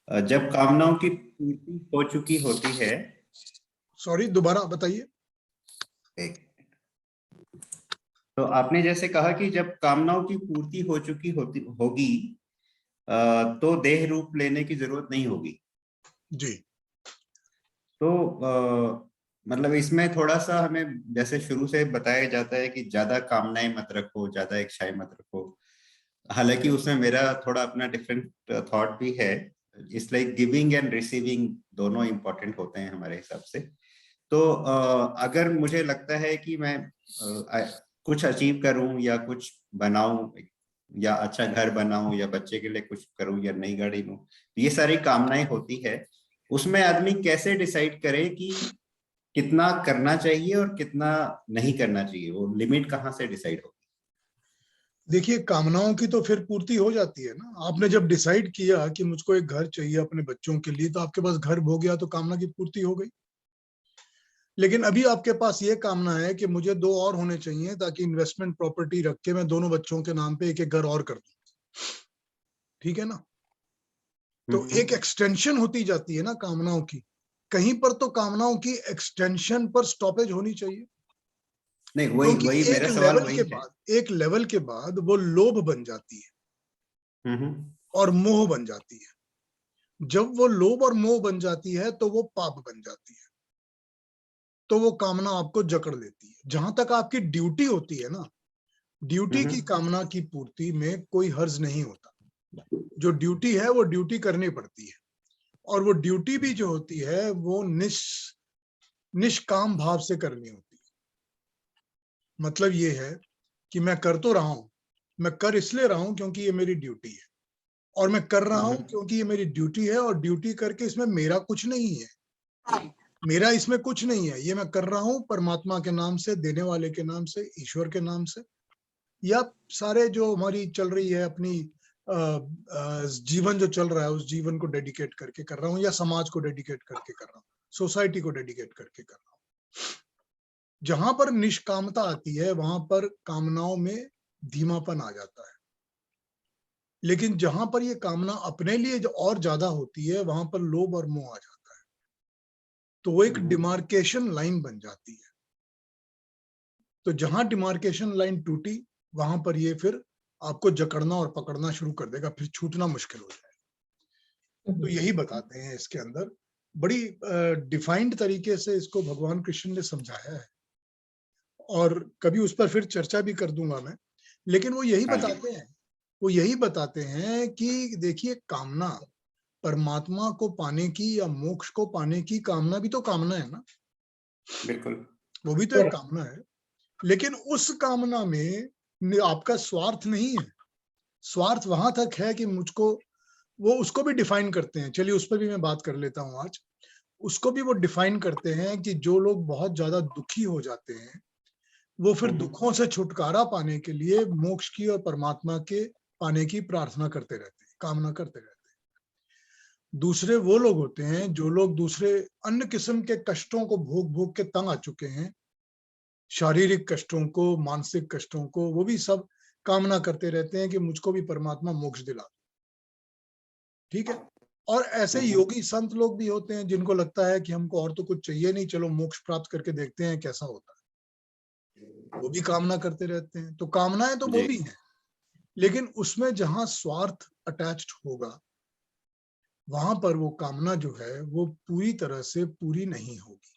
जब कामनाओं की पूर्ति हो चुकी होती है। सॉरी, दोबारा बताइए। तो आपने जैसे कहा कि जब कामनाओं की पूर्ति हो चुकी होगी, तो देह रूप लेने की जरूरत नहीं होगी। जी। तो मतलब इसमें थोड़ा सा हमें जैसे शुरू से बताया जाता है कि ज्यादा कामनाएं मत रखो, ज्यादा इच्छाएं मत रखो। हालांकि उसमें मेरा थोड़ा अपना डिफरेंट थॉट भी है। इसलिए गिविंग एंड रिसीविंग दोनों इंपॉर्टेंट होते हैं हमारे हिसाब से। तो अगर मुझे लगता है कि मैं कुछ अचीव करूं या कुछ बनाऊं, या अच्छा घर बनाऊं, या बच्चे के लिए कुछ करूं, या नई गाड़ी लूं, ये सारी कामनाएं होती है। उसमें आदमी कैसे डिसाइड करे कि कितना करना चाहिए और कितना नहीं करना चाहिए, वो लिमिट कहाँ से डिसाइड हो? देखिए, कामनाओं की तो फिर पूर्ति हो जाती है ना। आपने जब डिसाइड किया कि मुझको एक घर चाहिए अपने बच्चों के लिए, तो आपके पास घर हो गया, तो कामना की पूर्ति हो गई। लेकिन अभी आपके पास ये कामना है कि मुझे दो और होने चाहिए, ताकि इन्वेस्टमेंट प्रॉपर्टी रख के मैं दोनों बच्चों के नाम पे एक एक घर और कर दूं। ठीक है ना? तो एक एक्सटेंशन होती जाती है ना कामनाओं की। कहीं पर तो कामनाओं की एक्सटेंशन पर स्टॉपेज होनी चाहिए। नहीं, वही क्योंकि वही एक मेरा सवाल लेवल वही के है। बाद एक लेवल के बाद वो लोभ बन जाती है हम्म। और मोह बन जाती है। जब वो लोभ और मोह बन जाती है तो वो पाप बन जाती है। तो वो कामना आपको जकड़ लेती है। जहां तक आपकी ड्यूटी होती है ना, ड्यूटी की कामना की पूर्ति में कोई हर्ज नहीं होता। जो ड्यूटी है वो ड्यूटी करनी पड़ती है। और वो ड्यूटी भी जो होती है वो निष्काम भाव से करनी होती है। मतलब ये है कि मैं कर तो रहा हूं, मैं कर इसलिए रहा हूं क्योंकि ये मेरी ड्यूटी है, और मैं कर रहा हूं क्योंकि ये मेरी ड्यूटी है, और ड्यूटी करके इसमें मेरा कुछ नहीं है। मेरा इसमें कुछ नहीं है। ये मैं कर रहा हूं परमात्मा के नाम से, देने वाले के नाम से, ईश्वर के नाम से, या सारे जो हमारी चल रही है अपनी जीवन जो चल रहा है उस जीवन को डेडिकेट करके कर रहा हूँ, या समाज को डेडिकेट करके कर रहा हूँ, सोसाइटी को डेडिकेट करके कर रहा हूँ। जहां पर निष्कामता आती है वहां पर कामनाओं में धीमापन आ जाता है। लेकिन जहां पर ये कामना अपने लिए जो और ज्यादा होती है वहां पर लोभ और मोह आ जाता है। तो वो एक डिमार्केशन लाइन बन जाती है। तो जहां डिमार्केशन लाइन टूटी वहां पर ये फिर आपको जकड़ना और पकड़ना शुरू कर देगा, फिर छूटना मुश्किल हो जाएगा। तो यही बताते हैं इसके अंदर, बड़ी डिफाइंड तरीके से इसको भगवान कृष्ण ने समझाया है, और कभी उस पर फिर चर्चा भी कर दूंगा मैं। लेकिन वो यही बताते हैं कि देखिए, कामना, परमात्मा को पाने की या मोक्ष को पाने की कामना भी तो कामना है ना। बिल्कुल। वो भी तो एक कामना है। लेकिन उस कामना में आपका स्वार्थ नहीं है। स्वार्थ वहां तक है कि मुझको, वो उसको भी डिफाइन करते हैं। चलिए उस पर भी मैं बात कर लेता हूँ आज। उसको भी वो डिफाइन करते हैं कि जो लोग बहुत ज्यादा दुखी हो जाते हैं, वो फिर दुखों से छुटकारा पाने के लिए मोक्ष की और परमात्मा के पाने की प्रार्थना करते रहते हैं, कामना करते रहते हैं। दूसरे वो लोग होते हैं जो लोग दूसरे अन्य किस्म के कष्टों को भोग भोग के तंग आ चुके हैं, शारीरिक कष्टों को, मानसिक कष्टों को, वो भी सब कामना करते रहते हैं कि मुझको भी परमात्मा मोक्ष दिला। ठीक है। और ऐसे योगी संत लोग भी होते हैं जिनको लगता है कि हमको और तो कुछ चाहिए नहीं, चलो मोक्ष प्राप्त करके देखते हैं कैसा होता है। वो भी कामना करते रहते हैं। तो कामनाएं तो वो जी। भी हैं, लेकिन उसमें जहां स्वार्थ अटैच्ड होगा वहां पर वो कामना जो है वो पूरी तरह से पूरी नहीं होगी।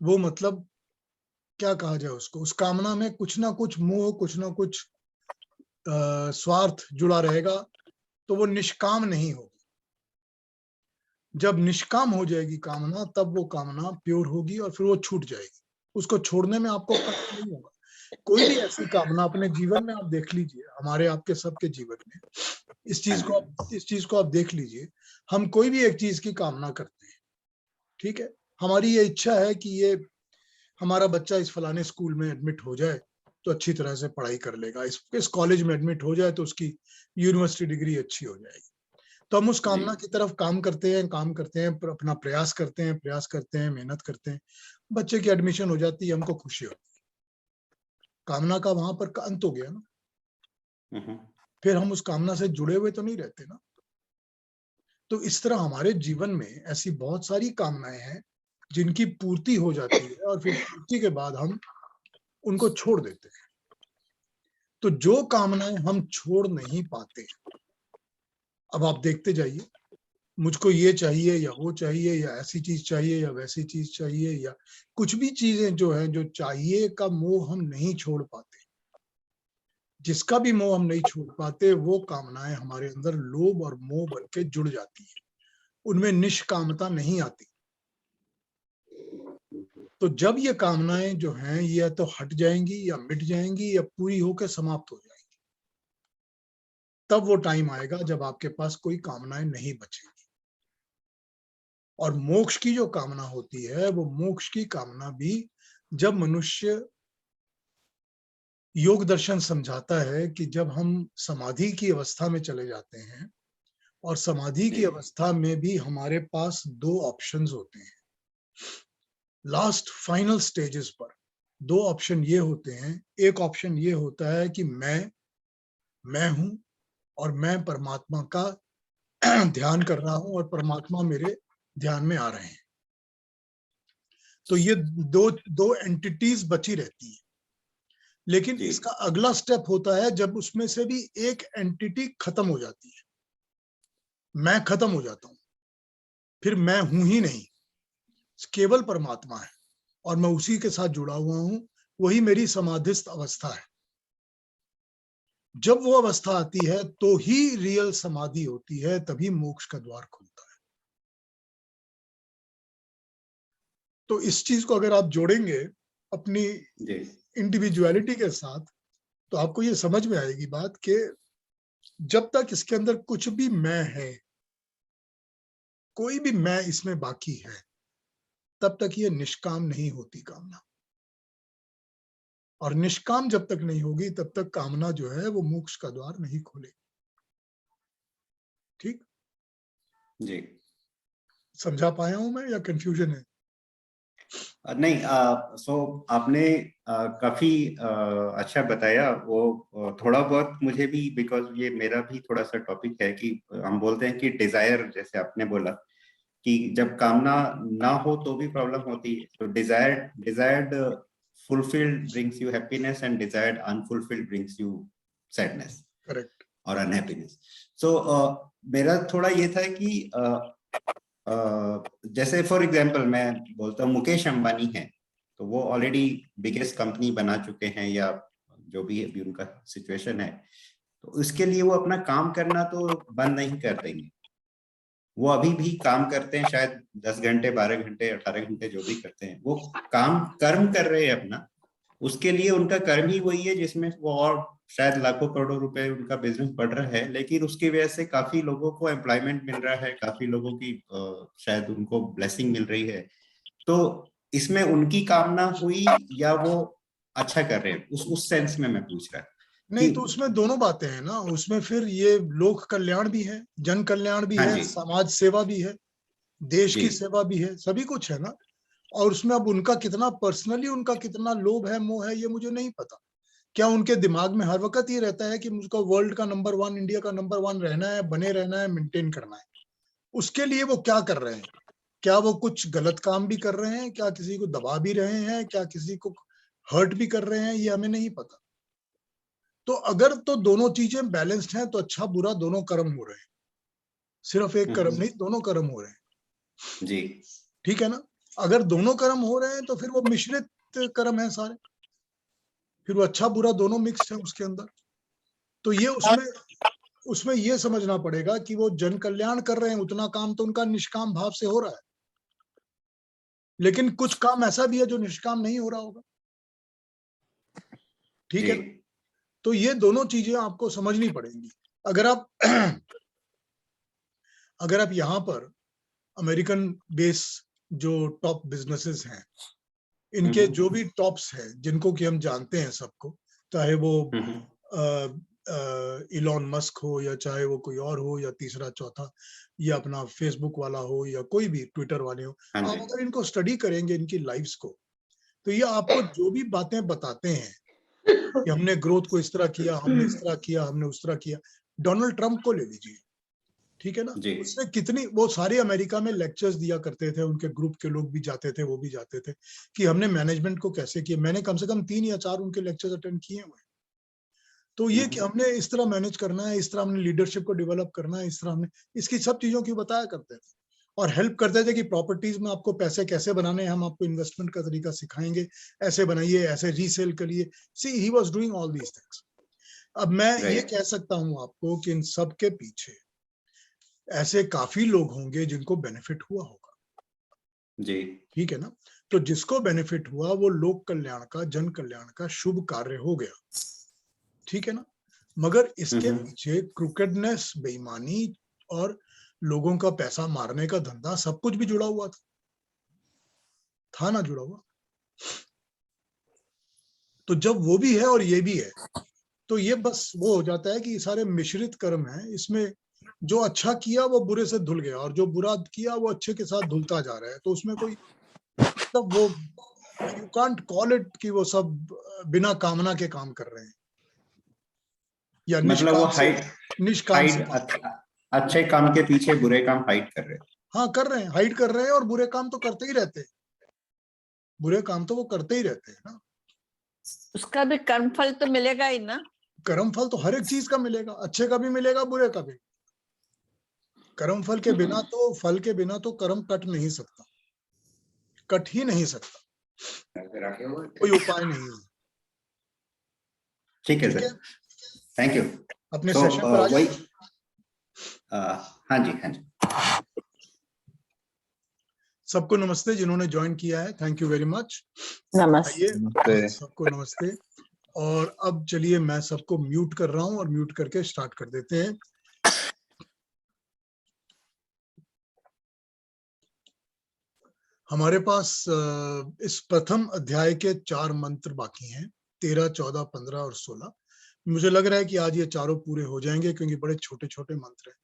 वो मतलब क्या कहा जाए उसको, उस कामना में कुछ ना कुछ मोह, कुछ ना कुछ स्वार्थ जुड़ा रहेगा। तो वो निष्काम नहीं होगी। जब निष्काम हो जाएगी कामना, तब वो कामना प्योर होगी और फिर वो छूट जाएगी। उसको छोड़ने में आपको कष्ट नहीं होगा। कोई भी ऐसी कामना अपने जीवन में आप देख लीजिए, हमारे आपके सबके जीवन में हाँ जी। इस चीज को आप देख लीजिए। हम कोई भी एक चीज की कामना करते हैं, ठीक है। हमारी ये इच्छा है कि ये हमारा बच्चा इस फलाने स्कूल में एडमिट हो जाए तो अच्छी तरह से पढ़ाई कर लेगा, इस कॉलेज में एडमिट हो जाए तो उसकी यूनिवर्सिटी डिग्री अच्छी हो जाएगी। तो हम उस जी। कामना की तरफ काम करते हैं, अपना प्रयास करते हैं, मेहनत करते हैं। बच्चे की एडमिशन हो जाती है, हमको खुशी होती है। कामना का वहां पर अंत हो गया ना। फिर हम उस कामना से जुड़े हुए तो नहीं रहते ना। तो इस तरह हमारे जीवन में ऐसी बहुत सारी कामनाएं हैं जिनकी पूर्ति हो जाती है और फिर पूर्ति के बाद हम उनको छोड़ देते हैं। तो जो कामनाएं हम छोड़ नहीं पाते, अब आप देखते जाइए, मुझको ये चाहिए या वो चाहिए या ऐसी चीज चाहिए या वैसी चीज चाहिए, या कुछ भी चीजें जो है, जो चाहिए का मोह हम नहीं छोड़ पाते। जिसका भी मोह हम नहीं छोड़ पाते, वो कामनाएं हमारे अंदर लोभ और मोह बन के जुड़ जाती है, उनमें निष्कामता नहीं आती। तो जब ये कामनाएं जो हैं ये तो हट जाएंगी या मिट जाएंगी या पूरी होकर समाप्त हो जाएंगी, तब वो टाइम आएगा जब आपके पास कोई कामनाएं नहीं बचेगी। और मोक्ष की जो कामना होती है, वो मोक्ष की कामना भी जब मनुष्य, योग दर्शन समझाता है कि जब हम समाधि की अवस्था में चले जाते हैं, और समाधि की अवस्था में भी हमारे पास दो ऑप्शंस होते हैं। लास्ट फाइनल स्टेजेस पर दो ऑप्शन ये होते हैं। एक ऑप्शन ये होता है कि मैं हूं और मैं परमात्मा का ध्यान कर रहा हूं और परमात्मा मेरे ध्यान में आ रहे हैं। तो ये दो एंटिटीज बची रहती है। लेकिन इसका अगला स्टेप होता है जब उसमें से भी एक एंटिटी खत्म हो जाती है, मैं खत्म हो जाता हूं, फिर मैं हूं ही नहीं, केवल परमात्मा है और मैं उसी के साथ जुड़ा हुआ हूं। वही मेरी समाधिस्थ अवस्था है। जब वो अवस्था आती है तो ही रियल समाधि होती है, तभी मोक्ष का द्वार खुलता है। तो इस चीज को अगर आप जोड़ेंगे अपनी इंडिविजुअलिटी के साथ, तो आपको ये समझ में आएगी बात कि जब तक इसके अंदर कुछ भी मैं है, कोई भी मैं इसमें बाकी है, तब तक ये निष्काम नहीं होती कामना। और निष्काम जब तक नहीं होगी, तब तक कामना जो है वो मोक्ष का द्वार नहीं खोलेगी। ठीक जी, समझा पाया हूं मैं या कंफ्यूजन है? नहीं, सो आपने काफी अच्छा बताया। वो थोड़ा बहुत मुझे भी, बिकॉज ये मेरा भी थोड़ा सा टॉपिक है कि हम बोलते हैं कि डिजायर, जैसे आपने बोला कि जब कामना ना हो तो भी प्रॉब्लम होती है। तो desired fulfilled brings you happiness and desired unfulfilled brings you sadness correct. और अनहैप्पीनेस। सो मेरा थोड़ा ये था कि जैसे फॉर एग्जांपल मैं बोलता हूँ, मुकेश अंबानी है, तो वो ऑलरेडी बिगेस्ट कंपनी बना चुके हैं, या जो भी अभी उनका सिचुएशन है, तो उसके लिए वो अपना काम करना तो बंद नहीं कर देंगे। वो अभी भी काम करते हैं, शायद 10 घंटे, 12 घंटे, 18 घंटे, जो भी करते हैं, वो कर्म कर रहे हैं अपना। उसके लिए उनका कर्म ही वही है जिसमें वो और शायद लाखों करोड़ों रुपए उनका बिजनेस बढ़ रहा है, लेकिन उसकी वजह से काफी लोगों को एम्प्लॉयमेंट मिल रहा है, काफी लोगों की शायद उनको ब्लेसिंग मिल रही है। तो इसमें उनकी कामना हुई या वो अच्छा कर रहे हैं, उस सेंस में मैं पूछ रहा नहीं, कि। तो उसमें दोनों बातें हैं ना। उसमें फिर ये लोक कल्याण भी है, जन कल्याण भी हाँ है, जी, समाज सेवा भी है, देश जी, की सेवा भी है, सभी कुछ है ना। और उसमें अब उनका कितना पर्सनली, उनका कितना लोभ है, मोह है, ये मुझे नहीं पता। क्या उनके दिमाग में हर वक्त ये रहता है कि मुझको वर्ल्ड का नंबर 1, इंडिया का नंबर 1 रहना है, बने रहना है, मेंटेन करना है? उसके लिए वो क्या कर रहे हैं? क्या वो कुछ गलत काम भी कर रहे हैं? क्या किसी को दबा भी रहे हैं? क्या किसी को हर्ट भी कर रहे हैं? ये हमें नहीं पता। तो अगर तो दोनों चीजें बैलेंस्ड हैं, तो अच्छा बुरा दोनों कर्म हो रहे हैं, सिर्फ एक कर्म नहीं, दोनों कर्म हो रहे हैं। जी, ठीक है ना? अगर दोनों कर्म हो रहे हैं तो फिर वो मिश्रित कर्म है सारे, फिर वो अच्छा बुरा दोनों मिक्स है उसके अंदर। तो ये उसमें ये समझना पड़ेगा कि वो जन कल्याण कर रहे हैं, उतना काम तो उनका निष्काम भाव से हो रहा है, लेकिन कुछ काम ऐसा भी है जो निष्काम नहीं हो रहा होगा। ठीक जी, है ना? तो ये दोनों चीजें आपको समझनी पड़ेंगी। अगर आप अगर आप यहाँ पर अमेरिकन बेस जो टॉप बिजनेसेस हैं, इनके जो भी टॉप्स हैं जिनको कि हम जानते हैं सबको, चाहे वो इलॉन मस्क हो, या चाहे वो कोई और हो, या तीसरा चौथा, या अपना फेसबुक वाला हो, या कोई भी ट्विटर वाले हो, हाँ आप जी, अगर इनको स्टडी करेंगे, इनकी लाइफ्स को, तो ये आपको जो भी बातें बताते हैं कि हमने ग्रोथ को इस तरह किया, हमने इस तरह किया, हमने उस तरह किया। डोनाल्ड ट्रंप को ले लीजिए, ठीक है ना। जी। उसने कितनी, वो सारे अमेरिका में लेक्चर्स दिया करते थे, उनके ग्रुप के लोग भी जाते थे, वो भी जाते थे कि हमने मैनेजमेंट को कैसे किया। मैंने कम से कम 3 या 4 उनके लेक्चर्स अटेंड किए हुए। तो ये कि हमने इस तरह मैनेज करना है, इस तरह हमने लीडरशिप को डेवलप करना है, इस तरह हमने इसकी सब चीजों की बताया करते थे और हेल्प करते थे कि प्रॉपर्टीज में आपको पैसे कैसे बनाने हैं, हम आपको इन्वेस्टमेंट का तरीका सिखाएंगे, ऐसे बनाइए, ऐसे रीसेल करिए। See he was doing all these things. अब मैं ये कह सकता हूं आपको कि इन सब के पीछे ऐसे काफी लोग होंगे जिनको बेनिफिट हुआ होगा। जी। ठीक है ना। तो जिसको बेनिफिट हुआ वो लोक कल्याण का, जन कल्याण का शुभ कार्य हो गया। ठीक है ना। मगर इसके पीछे क्रूकेडनेस, बेईमानी और लोगों का पैसा मारने का धंधा, सब कुछ भी जुड़ा हुआ था ना जुड़ा हुआ। तो जब वो भी है और ये भी है, तो ये बस वो हो जाता है कि सारे मिश्रित कर्म है। इसमें जो अच्छा किया वो बुरे से धुल गया और जो बुरा किया वो अच्छे के साथ धुलता जा रहा है। तो उसमें कोई मतलब वो, यू कांट कॉल इट कि वो सब बिना कामना के काम कर रहे हैं या मतलब वो निष्काम से काम। अच्छे काम के पीछे बुरे काम हाइड कर रहे हैं। हाँ कर रहे हैं, हाइड कर रहे हैं, और बुरे काम तो करते ही रहते हैं। बुरे काम तो वो करते ही रहते हैं ना। उसका भी कर्म फल तो मिलेगा ही ना। कर्म फल तो हर एक चीज का मिलेगा, अच्छे का भी मिलेगा, बुरे का भी। कर्म फल के बिना तो, फल के बिना तो कर्म कट नहीं सकता, कट ही नहीं सकता, कोई उपाय नहीं है। ठीक है ठीक सर, है, थैंक यू। अपने तो सेशन पर आ वही, जाए। हाँ जी, हाँ जी। सबको नमस्ते जिन्होंने ज्वाइन किया है, थैंक यू वेरी मच। नमस्ते। सबको नमस्ते। और अब चलिए मैं सबको म्यूट कर रहा हूं और म्यूट करके स्टार्ट कर देते हैं। हमारे पास इस प्रथम अध्याय के 4 मंत्र बाकी हैं, 13, 14, 15 और 16। मुझे लग रहा है कि आज ये चारों पूरे हो जाएंगे क्योंकि बड़े छोटे छोटे मंत्र हैं,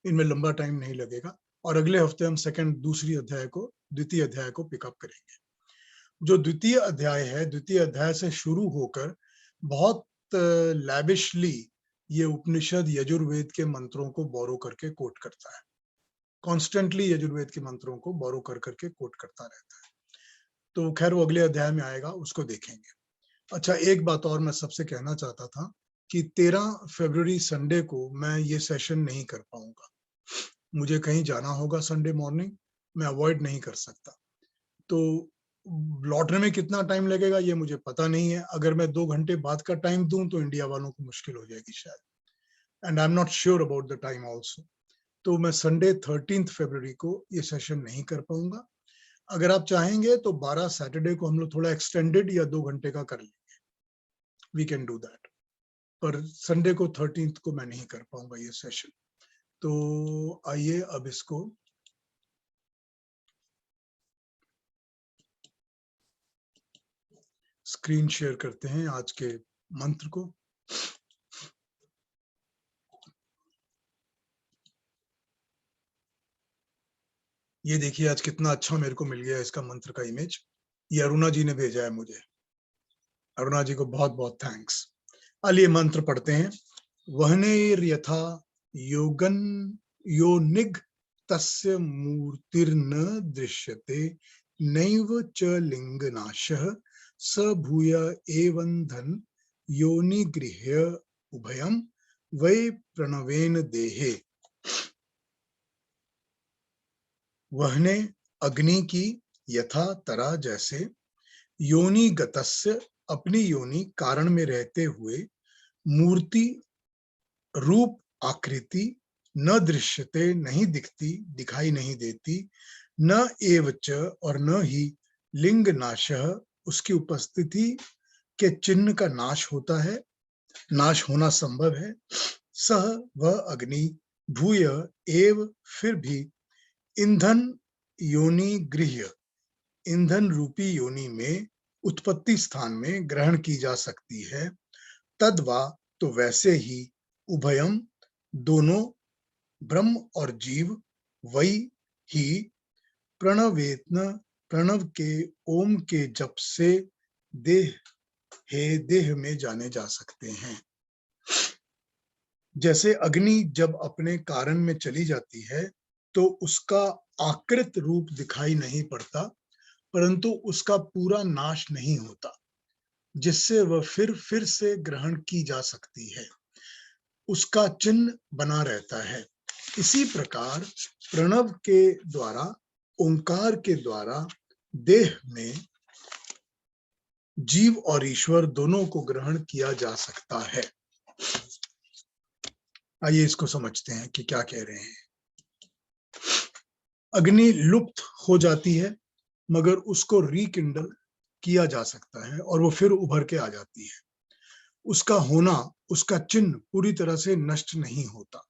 इनमें लंबा टाइम नहीं लगेगा। और अगले हफ्ते हम द्वितीय अध्याय को पिकअप करेंगे। जो द्वितीय अध्याय है, द्वितीय अध्याय से शुरू होकर बहुत लैविशली ये उपनिषद यजुर्वेद के मंत्रों को बोरो करके कोट करता है, कॉन्स्टेंटली यजुर्वेद के मंत्रों को बोरो कर करके कोट करता रहता है। तो खैर वो अगले अध्याय में आएगा, उसको देखेंगे। अच्छा, एक बात और मैं सबसे कहना चाहता था कि 13 फरवरी संडे को मैं ये सेशन नहीं कर पाऊंगा, मुझे कहीं जाना होगा संडे मॉर्निंग, मैं अवॉइड नहीं कर सकता। तो लौटने में कितना टाइम लगेगा ये मुझे पता नहीं है। अगर मैं 2 घंटे बाद का टाइम दूं तो इंडिया वालों को मुश्किल हो जाएगी शायद, and I am not sure about the time also. तो मैं संडे 13 फरवरी को ये सेशन नहीं कर पाऊंगा। अगर आप चाहेंगे तो 12 सैटरडे को हम लोग थोड़ा एक्सटेंडेड या 2 घंटे का कर लेंगे, वी कैन डू दैट। पर संडे को 13 को मैं नहीं कर पाऊंगा ये सेशन। तो आइए अब इसको स्क्रीन शेयर करते हैं, आज के मंत्र को। ये देखिए आज कितना अच्छा मेरे को मिल गया इसका मंत्र का इमेज, ये अरुणा जी ने भेजा है मुझे। अरुणा जी को बहुत बहुत थैंक्स। आइए मंत्र पढ़ते हैं। वहनेर्यथा योगन योनिग तस्य मूर्तिर्न दृश्यते नैव च लिंगनाशः स भूय एवंधन योनिगृह्य उभयम वै प्रणवेन देहे। वहने अग्नि की, यथा तरह जैसे, योनि गतस्य अपनी योनि कारण में रहते हुए, मूर्ति रूप आकृति, न दृश्यते नहीं दिखती, दिखाई नहीं देती, न एवच और न ही लिंग नाशः उसकी उपस्थिति के चिन्ह का नाश होता है, नाश होना संभव है। सह वह अग्नि भूय एव फिर भी ईंधन योनि गृह्य ईंधन रूपी योनि में उत्पत्ति स्थान में ग्रहण की जा सकती है। तद्वा तो वैसे ही उभयम दोनों, ब्रह्म और जीव, वही ही प्रणवेत्न प्रणव के ओम के जप से देह हे देह में जाने जा सकते हैं। जैसे अग्नि जब अपने कारण में चली जाती है तो उसका आकृत रूप दिखाई नहीं पड़ता, परंतु उसका पूरा नाश नहीं होता, जिससे वह फिर से ग्रहण की जा सकती है, उसका चिन्ह बना रहता है। इसी प्रकार प्रणव के द्वारा, ओंकार के द्वारा देह में जीव और ईश्वर दोनों को ग्रहण किया जा सकता है। आइए इसको समझते हैं कि क्या कह रहे हैं। अग्नि लुप्त हो जाती है, मगर उसको रिकिंडल किया जा सकता है और वो फिर उभर के आ जाती है। उसका होना, उसका चिन्ह पूरी तरह से नष्ट नहीं होता।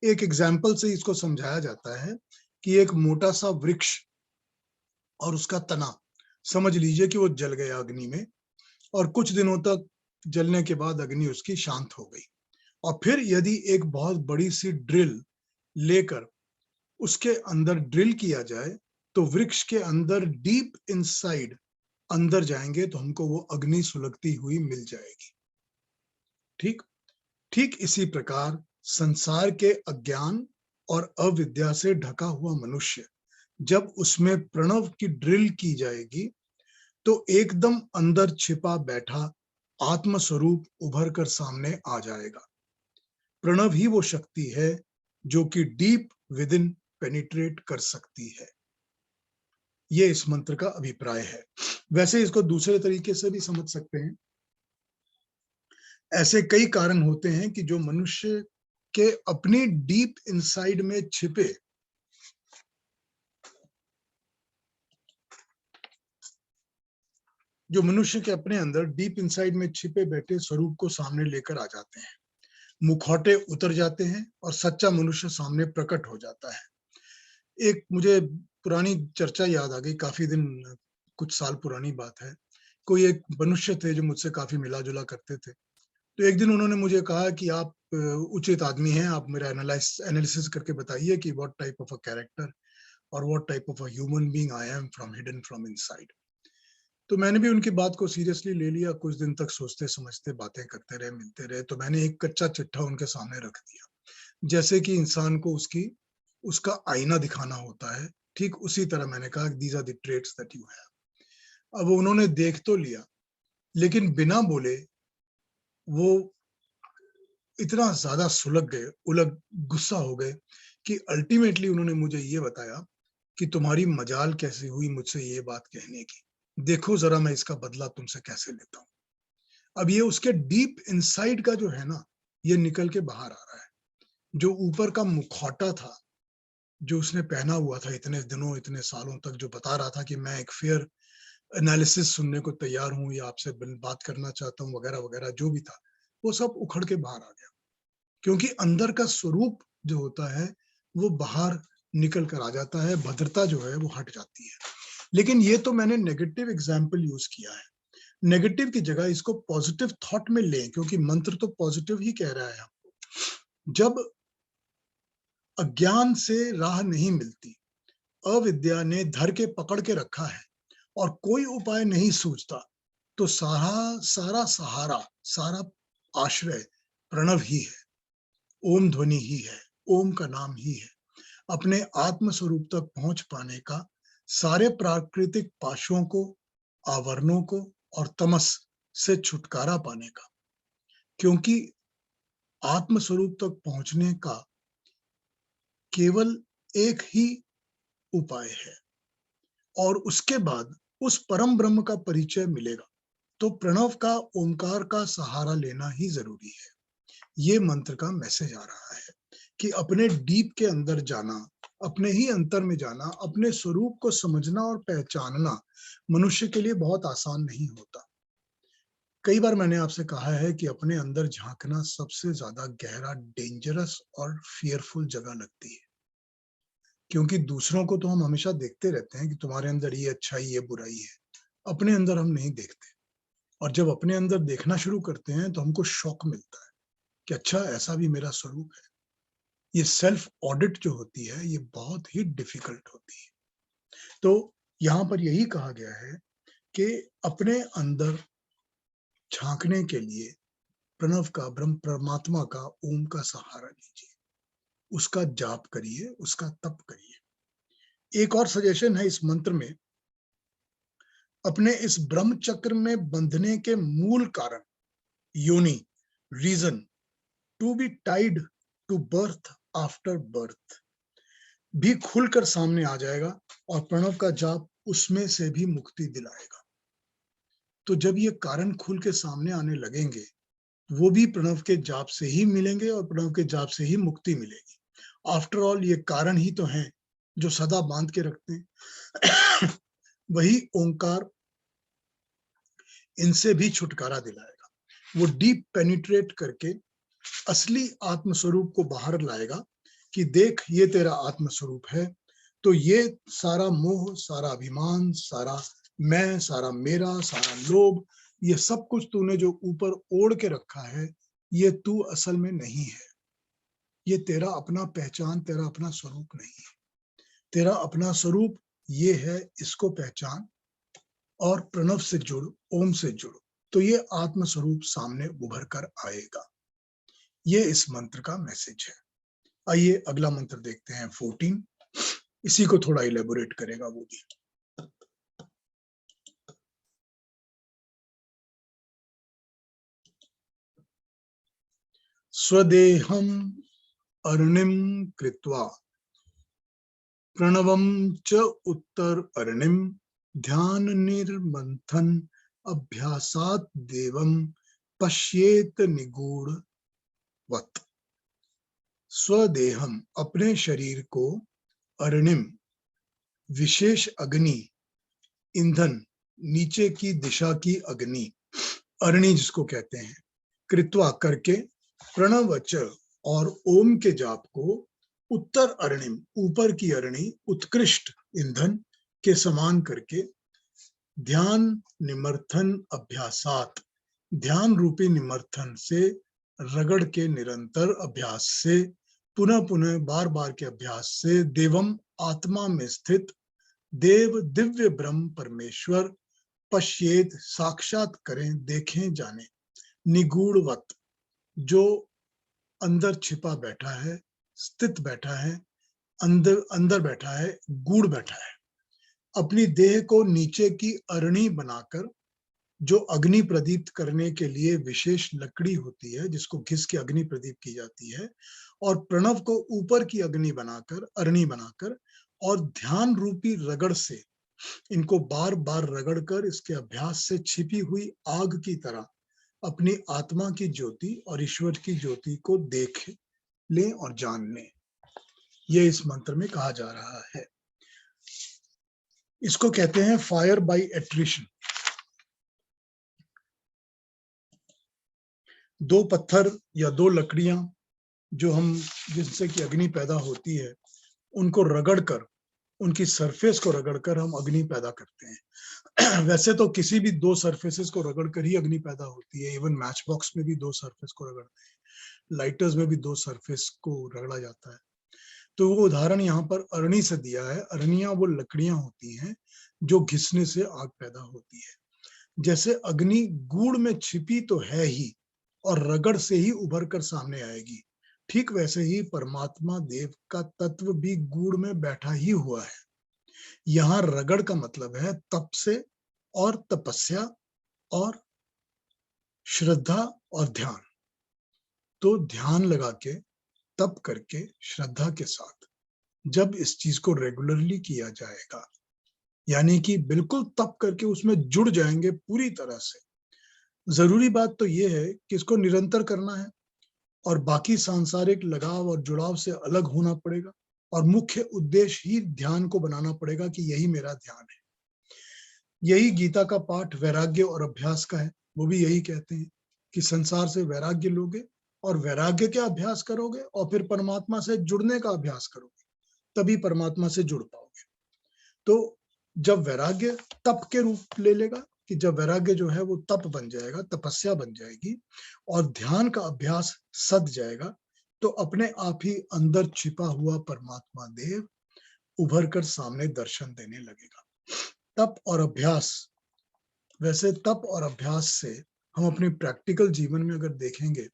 एक एग्जाम्पल से इसको समझाया जाता है कि एक मोटा सा वृक्ष और उसका तना, समझ लीजिए कि वो जल गया अग्नि में, और कुछ दिनों तक जलने के बाद अग्नि उसकी शांत हो गई, और फिर यदि एक बहुत बड़ी सी ड्रिल लेकर उसके अंदर ड्रिल किया जाए तो वृक्ष के अंदर डीप इनसाइड अंदर जाएंगे तो हमको वो अग्नि सुलगती हुई मिल जाएगी। ठीक ठीक इसी प्रकार संसार के अज्ञान और अविद्या से ढका हुआ मनुष्य, जब उसमें प्रणव की ड्रिल की जाएगी तो एकदम अंदर छिपा बैठा आत्म स्वरूप उभर कर सामने आ जाएगा। प्रणव ही वो शक्ति है जो कि डीप विद इन पेनिट्रेट कर सकती है। ये इस मंत्र का अभिप्राय है। वैसे इसको दूसरे तरीके से भी समझ सकते हैं। ऐसे कई कारण होते हैं कि जो मनुष्य के अपनी डीप इनसाइड में छिपे जो मनुष्य के अपने अंदर डीप इनसाइड में छिपे बैठे स्वरूप को सामने लेकर आ जाते हैं, मुखौटे उतर जाते हैं और सच्चा मनुष्य सामने प्रकट हो जाता है। एक मुझे पुरानी चर्चा याद आ गई, काफी दिन, कुछ साल पुरानी बात है। कोई एक मनुष्य थे जो मुझसे काफी मिला जुला करते थे। तो एक दिन उन्होंने मुझे कहा कि आप उचित आदमी हैं, आप मेरा एनालिसिस करके बताइए कि what type of a character और what type of a human being I am from hidden from inside. तो मैंने भी उनकी बात को सीरियसली ले लिया। कुछ दिन तक सोचते समझते बातें करते रहे, मिलते रहे। तो मैंने एक कच्चा चिट्ठा उनके सामने रख दिया, जैसे कि इंसान को उसका आईना दिखाना होता है, ठीक उसी तरह मैंने कहा these are the traits that you have. अब उन्होंने देख तो लिया, लेकिन बिना बोले वो इतना ज्यादा सुलग गए, उलग गुस्सा हो गए कि अल्टीमेटली उन्होंने मुझे ये बताया कि तुम्हारी मजाल कैसे हुई मुझसे ये बात कहने की, देखो जरा मैं इसका बदला तुमसे कैसे लेता हूँ। अब ये उसके डीप इनसाइड का जो है ना, ये निकल के बाहर आ रहा है। जो ऊपर का मुखौटा था जो उसने पहना हुआ था इतने दिनों, इतने सालों तक, जो बता रहा था कि मैं एक फेयर एनालिसिस सुनने को तैयार हूँ या आपसे बात करना चाहता हूँ वगैरह वगैरह, जो भी था वो सब उखड़ के बाहर आ गया, क्योंकि अंदर का स्वरूप जो होता है वो बाहर निकल कर आ जाता है, भद्रता जो है वो हट जाती है। लेकिन ये तो मैंने नेगेटिव एग्जाम्पल यूज किया है। नेगेटिव की जगह इसको पॉजिटिव थॉट में लें, क्योंकि मंत्र तो पॉजिटिव ही कह रहा है हमको। जब अज्ञान से राह नहीं मिलती, अविद्या ने धर के पकड़ के रखा है और कोई उपाय नहीं सूझता, तो सारा सहारा, सारा आश्रय प्रणव ही है, ओम ध्वनि ही है, ओम का नाम ही है। अपने आत्म स्वरूप तक पहुंच पाने का, सारे प्राकृतिक पाशों को, आवरणों को और तमस से छुटकारा पाने का, क्योंकि आत्म स्वरूप तक पहुंचने का केवल एक ही उपाय है, और उसके बाद उस परम ब्रह्म का परिचय मिलेगा। तो प्रणव का, ओंकार का सहारा लेना ही जरूरी है। ये मंत्र का मैसेज आ रहा है कि अपने डीप के अंदर जाना, अपने ही अंतर में जाना, अपने स्वरूप को समझना और पहचानना मनुष्य के लिए बहुत आसान नहीं होता। कई बार मैंने आपसे कहा है कि अपने अंदर झांकना सबसे ज्यादा गहरा, डेंजरस और फियरफुल जगह लगती है, क्योंकि दूसरों को तो हम हमेशा देखते रहते हैं कि तुम्हारे अंदर ये अच्छाई, ये बुराई है, अपने अंदर हम नहीं देखते। और जब अपने अंदर देखना शुरू करते हैं तो हमको शौक मिलता है कि अच्छा, ऐसा भी मेरा स्वरूप है। ये सेल्फ ऑडिट जो होती है ये बहुत ही डिफिकल्ट होती है। तो यहाँ पर यही कहा गया है कि अपने अंदर झांकने के लिए प्रणव का, ब्रह्म परमात्मा का, ओम का सहारा लीजिए, उसका जाप करिए, उसका तप करिए। एक और सजेशन है इस मंत्र में, अपने इस ब्रह्म चक्र में बंधने के मूल कारण, योनि, reason to be tied to birth after birth भी खुलकर सामने आ जाएगा और प्रणव का जाप उसमें से भी मुक्ति दिलाएगा। तो जब ये कारण खुल के सामने आने लगेंगे, वो भी प्रणव के जाप से ही मिलेंगे और प्रणव के जाप से ही मुक्ति मिलेगी। आफ्टर ऑल ये कारण ही तो हैं जो सदा बांध के रखते हैं। वही ओंकार इनसे भी छुटकारा दिलाएगा। वो डीप पेनिट्रेट करके असली आत्म स्वरूप को बाहर लाएगा कि देख ये तेरा आत्म स्वरूप है। तो ये सारा मोह, सारा अभिमान, सारा मैं, सारा मेरा, सारा लोभ, ये सब कुछ तूने जो ऊपर ओढ़ के रखा है, ये तू असल में नहीं है। ये तेरा अपना पहचान, तेरा अपना स्वरूप नहीं है। तेरा अपना स्वरूप ये है, इसको पहचान और प्रणव से जुड़, ओम से जुड़, तो ये आत्म स्वरूप सामने उभर कर आएगा। ये इस मंत्र का मैसेज है। आइए अगला मंत्र देखते हैं, 14। इसी को थोड़ा इलेबोरेट करेगा वो भी। स्वदेहम अरुणिम कृत्वा प्रणवम च उत्तर अरुणिम ध्यान निर्मंथन अभ्यासात देवम पश्येत निगूढ़ वत। स्वदेहम, अपने शरीर को, अरुणिम, विशेष अग्नि, ईंधन, नीचे की दिशा की अग्नि, अरणि जिसको कहते हैं, कृत्वा करके, प्रणवच और ओम के जाप को, उत्तर अरणिम, ऊपर की अरणि, उत्कृष्ट ईंधन के समान करके, ध्यान निमर्थन अभ्यासात, ध्यान रूपी निमर्थन से, रगड़ के निरंतर अभ्यास से, पुनः पुनः बार बार के अभ्यास से, देवम, आत्मा में स्थित, देव दिव्य ब्रह्म परमेश्वर, पश्येत, साक्षात करें, देखें, जाने, निगूढ़वत, जो अंदर छिपा बैठा है, स्थित बैठा है, अंदर अंदर बैठा है, गूढ़ बैठा है। अपनी देह को नीचे की अरणी बनाकर, जो अग्नि प्रदीप्त करने के लिए विशेष लकड़ी होती है, जिसको घिस के अग्नि प्रदीप्त की जाती है, और प्रणव को ऊपर की अग्नि बनाकर, अरणी बनाकर, और ध्यान रूपी रगड़ से इनको बार बार रगड़कर इसके अभ्यास से छिपी हुई आग की तरह अपनी आत्मा की ज्योति और ईश्वर की ज्योति को देख लें और जान लें। ये इस मंत्र में कहा जा रहा है। इसको कहते हैं फायर बाय एट्रिशन। दो पत्थर या दो लकड़ियां जो हम, जिनसे कि अग्नि पैदा होती है, उनको रगड़कर, उनकी सरफेस को रगड़कर हम अग्नि पैदा करते हैं। वैसे तो किसी भी दो सरफेसेस को रगड़कर ही अग्नि पैदा होती है। इवन मैच बॉक्स में भी दो सरफेस को रगड़ते हैं, लाइटर्स में भी दो सरफेस को रगड़ा जाता है। तो वो उदाहरण यहाँ पर अरणी से दिया है। अरणियां वो लकड़ियां होती हैं जो घिसने से आग पैदा होती है। जैसे अग्नि गूढ़ में छिपी तो है ही और रगड़ से ही उभर कर सामने आएगी, ठीक वैसे ही परमात्मा देव का तत्व भी गूढ़ में बैठा ही हुआ है। यहाँ रगड़ का मतलब है तप से और तपस्या और श्रद्धा और ध्यान। तो ध्यान लगा के, तप करके, श्रद्धा के साथ जब इस चीज को रेगुलरली किया जाएगा, यानी कि बिल्कुल तप करके उसमें जुड़ जाएंगे पूरी तरह से। जरूरी बात तो ये है कि इसको निरंतर करना है और बाकी सांसारिक लगाव और जुड़ाव से अलग होना पड़ेगा और मुख्य उद्देश्य ही ध्यान को बनाना पड़ेगा कि यही मेरा ध्यान है। यही गीता का पाठ वैराग्य और अभ्यास का है। वो भी यही कहते हैं कि संसार से वैराग्य लोगे और वैराग्य के अभ्यास करोगे और फिर परमात्मा से जुड़ने का अभ्यास करोगे, तभी परमात्मा से जुड़ पाओगे। तो जब वैराग्य तप के रूप ले लेगा, कि जब वैराग्य जो है वो तप बन जाएगा, तपस्या बन जाएगी और ध्यान का अभ्यास सद जाएगा, तो अपने आप ही अंदर छिपा हुआ परमात्मा देव उभर कर सामने दर्शन देने लगेगा। तप और अभ्यास, वैसे तप और अभ्यास से हम अपने प्रैक्टिकल जीवन में अगर देखेंगे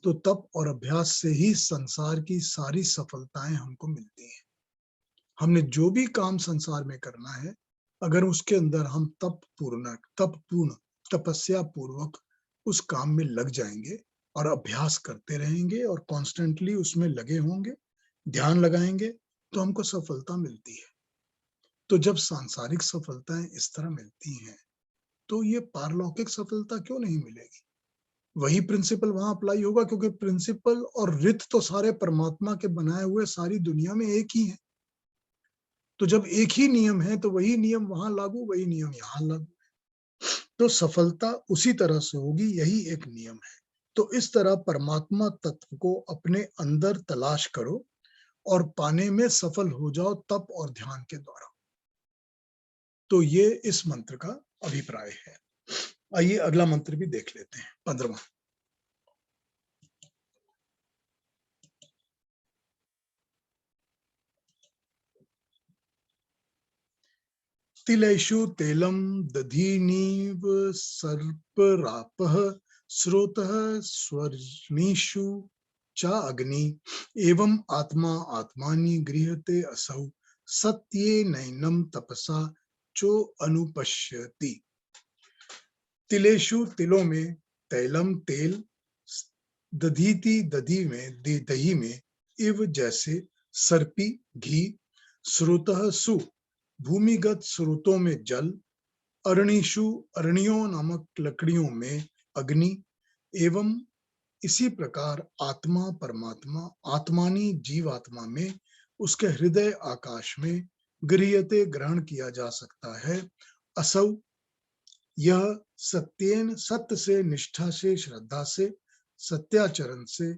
तो तप और अभ्यास से ही संसार की सारी सफलताएं हमको मिलती हैं। हमने जो भी काम संसार में करना है, अगर उसके अंदर हम तपपूर्ण तपस्या पूर्वक उस काम में लग जाएंगे और अभ्यास करते रहेंगे और कॉन्स्टेंटली उसमें लगे होंगे, ध्यान लगाएंगे, तो हमको सफलता मिलती है। तो जब सांसारिक सफलताएं इस तरह मिलती हैं, तो ये पारलौकिक सफलता क्यों नहीं मिलेगी? वही प्रिंसिपल वहां अप्लाई होगा, क्योंकि प्रिंसिपल और रित तो सारे परमात्मा के बनाए हुए सारी दुनिया में एक ही है। तो जब एक ही नियम है तो वही नियम वहां लागू, वही नियम यहाँ लागू। तो सफलता उसी तरह से होगी, यही एक नियम है। तो इस तरह परमात्मा तत्व को अपने अंदर तलाश करो और पाने में सफल हो जाओ तप और ध्यान के द्वारा। तो ये इस मंत्र का अभिप्राय है। आइए अगला मंत्र भी देख लेते हैं, 15वां। तिलेषु तेलम दधीनीव सर्परापः स्रोतः स्वर्णीषु च अग्नि एवं आत्मा आत्मानि गृह्यते असौ सत्येनैनं तपसा चो अनुपश्यति। तिलेषु तिलों में, तैलम तेल, दधीति दही में, इव जैसे, सर्पी घी, स्रोतः सु भूमिगत स्रोतों में जल, अरणीषु अरणियों नामक लकड़ियों में अग्नि, एवं इसी प्रकार आत्मा परमात्मा आत्मानी जीवात्मा में, उसके हृदय आकाश में, गृह्यते ग्रहण किया जा सकता है, असौ यह सत्येन सत्य से, निष्ठा से, श्रद्धा से, सत्याचरण से,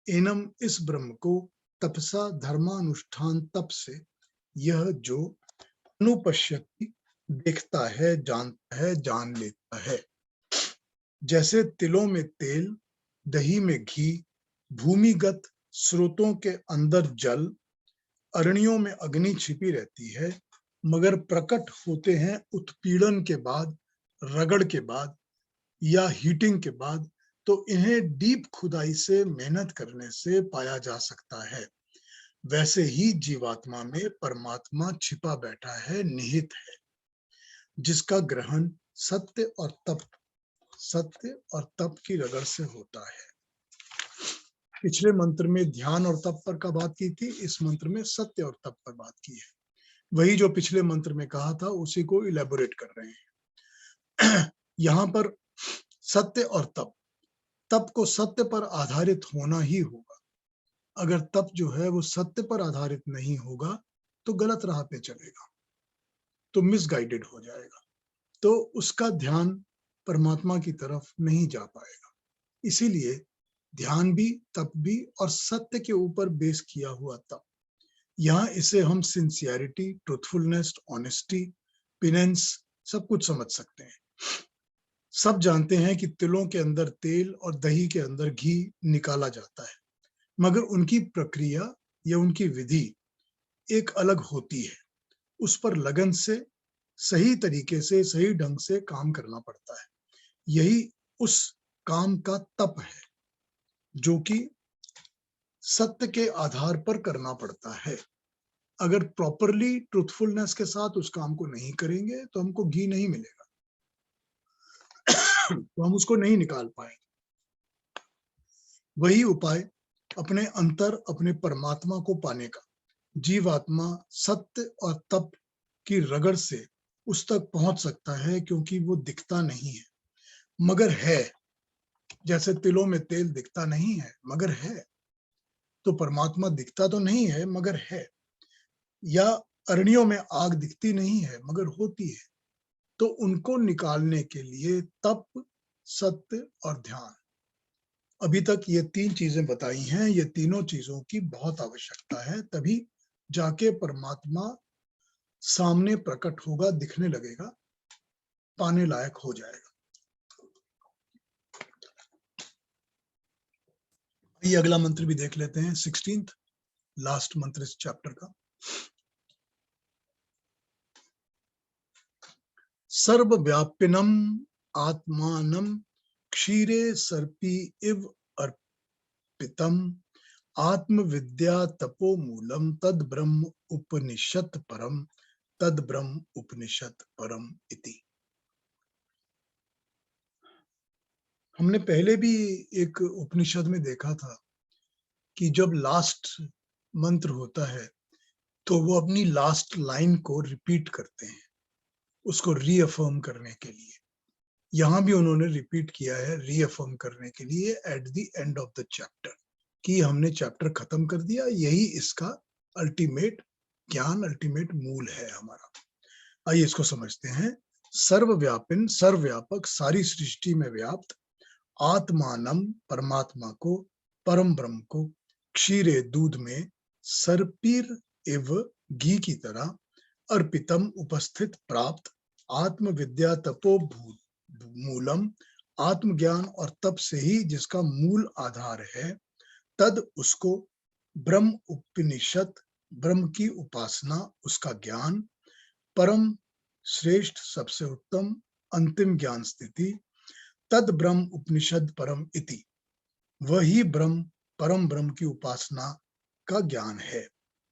एनम इस ब्रह्म को, तपसा धर्मानुष्ठान तप से, यह जो अनुपश्यति देखता है, जानता है, जान लेता है। जैसे तिलों में तेल, दही में घी, भूमिगत स्रोतों के अंदर जल, अरणियों में अग्नि छिपी रहती है, मगर प्रकट होते हैं उत्पीड़न के बाद, रगड़ के बाद या हीटिंग के बाद, तो इन्हें डीप खुदाई से, मेहनत करने से पाया जा सकता है। वैसे ही जीवात्मा में परमात्मा छिपा बैठा है, निहित है, जिसका ग्रहण सत्य और तप की रगड़ से होता है। पिछले मंत्र में ध्यान और तप पर का बात की थी, इस मंत्र में सत्य और तप पर बात की है। वही जो पिछले मंत्र में कहा था उसी को इलेबोरेट कर रहे हैं। यहाँ पर सत्य और तप को सत्य पर आधारित होना ही होगा। अगर तप जो है वो सत्य पर आधारित नहीं होगा तो गलत राह पे चलेगा, तो मिसगाइडेड हो जाएगा, तो उसका ध्यान परमात्मा की तरफ नहीं जा पाएगा। इसीलिए ध्यान भी, तप भी और सत्य के ऊपर बेस किया हुआ तप। यहाँ इसे हम सिंसियरिटी, ट्रूथफुलनेस, ऑनेस्टी, पिनेंस सब कुछ समझ सकते हैं। सब जानते हैं कि तिलों के अंदर तेल और दही के अंदर घी निकाला जाता है, मगर उनकी प्रक्रिया या उनकी विधि एक अलग होती है। उस पर लगन से, सही तरीके से, सही ढंग से काम करना पड़ता है। यही उस काम का तप है, जो कि सत्य के आधार पर करना पड़ता है। अगर प्रॉपरली ट्रूथफुलनेस के साथ उस काम को नहीं करेंगे तो हमको घी नहीं मिलेगा, तो हम उसको नहीं निकाल पाएंगे। वही उपाय अपने अंतर, अपने परमात्मा को पाने का, जीवात्मा सत्य और तप की रगड़ से उस तक पहुंच सकता है, क्योंकि वो दिखता नहीं है मगर है। जैसे तिलों में तेल दिखता नहीं है मगर है, तो परमात्मा दिखता तो नहीं है मगर है। या अरणियों में आग दिखती नहीं है मगर होती है। तो उनको निकालने के लिए तप, सत्य और ध्यान, अभी तक ये 3 चीजें बताई हैं। ये तीनों चीजों की बहुत आवश्यकता है, तभी जाके परमात्मा सामने प्रकट होगा, दिखने लगेगा, पाने लायक हो जाएगा। ये अगला मंत्र भी देख लेते हैं, 16th लास्ट मंत्र इस चैप्टर का। सर्वव्यापिनम आत्मानम क्षीरे सर्पी इव अर्पितम आत्मविद्या तपो मूलम तद ब्रह्म उपनिषत् परम, तद ब्रह्म उपनिषत् परम इति। हमने पहले भी एक उपनिषद में देखा था कि जब लास्ट मंत्र होता है तो वो अपनी लास्ट लाइन को रिपीट करते हैं उसको रीअफर्म करने के लिए। यहां भी उन्होंने रिपीट किया है रीअफर्म करने के लिए at the end of the chapter कि हमने चैप्टर खत्म कर दिया, यही इसका अल्टीमेट ज्ञान, अल्टीमेट मूल है हमारा। आइए इसको समझते हैं। सर्वव्यापिन, सर्वव्यापक, सारी सृष्टि में व्याप्त, आत्मानम, परमात्मा को, परम ब्रह्म को, क्षीरे, दूध में, सर्पीर इव, घी की तरह, अर्पितम, उपस्थित, प्राप्त, आत्मविद्या तपो मूलम, आत्मज्ञान और तप से ही जिसका मूल आधार है, तद उसको, ब्रह्म उपनिषद, ब्रह्म की उपासना, उसका ज्ञान, परम श्रेष्ठ, सबसे उत्तम, अंतिम ज्ञान स्थिति, तद ब्रह्म उपनिषद परम इति, वही ब्रह्म, परम ब्रह्म की उपासना का ज्ञान है।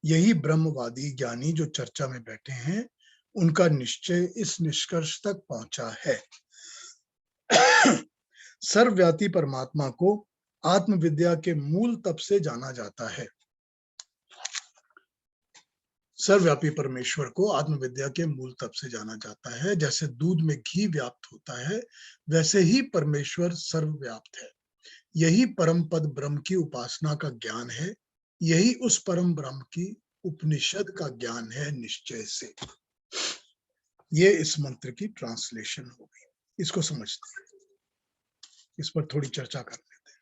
यही ब्रह्मवादी ज्ञानी जो चर्चा में बैठे हैं उनका निश्चय इस निष्कर्ष तक पहुंचा है। सर्वव्यापी परमात्मा को आत्मविद्या के मूल तप से जाना जाता है। सर्वव्यापी परमेश्वर को आत्मविद्या के मूल तप से जाना जाता है। जैसे दूध में घी व्याप्त होता है वैसे ही परमेश्वर सर्वव्याप्त है। यही परम पद ब्रह्म की उपासना का ज्ञान है, यही उस परम ब्रह्म की उपनिषद का ज्ञान है निश्चय से। ये इस मंत्र की ट्रांसलेशन हो गई। इसको समझते हैं, इस पर थोड़ी चर्चा कर लेते हैं।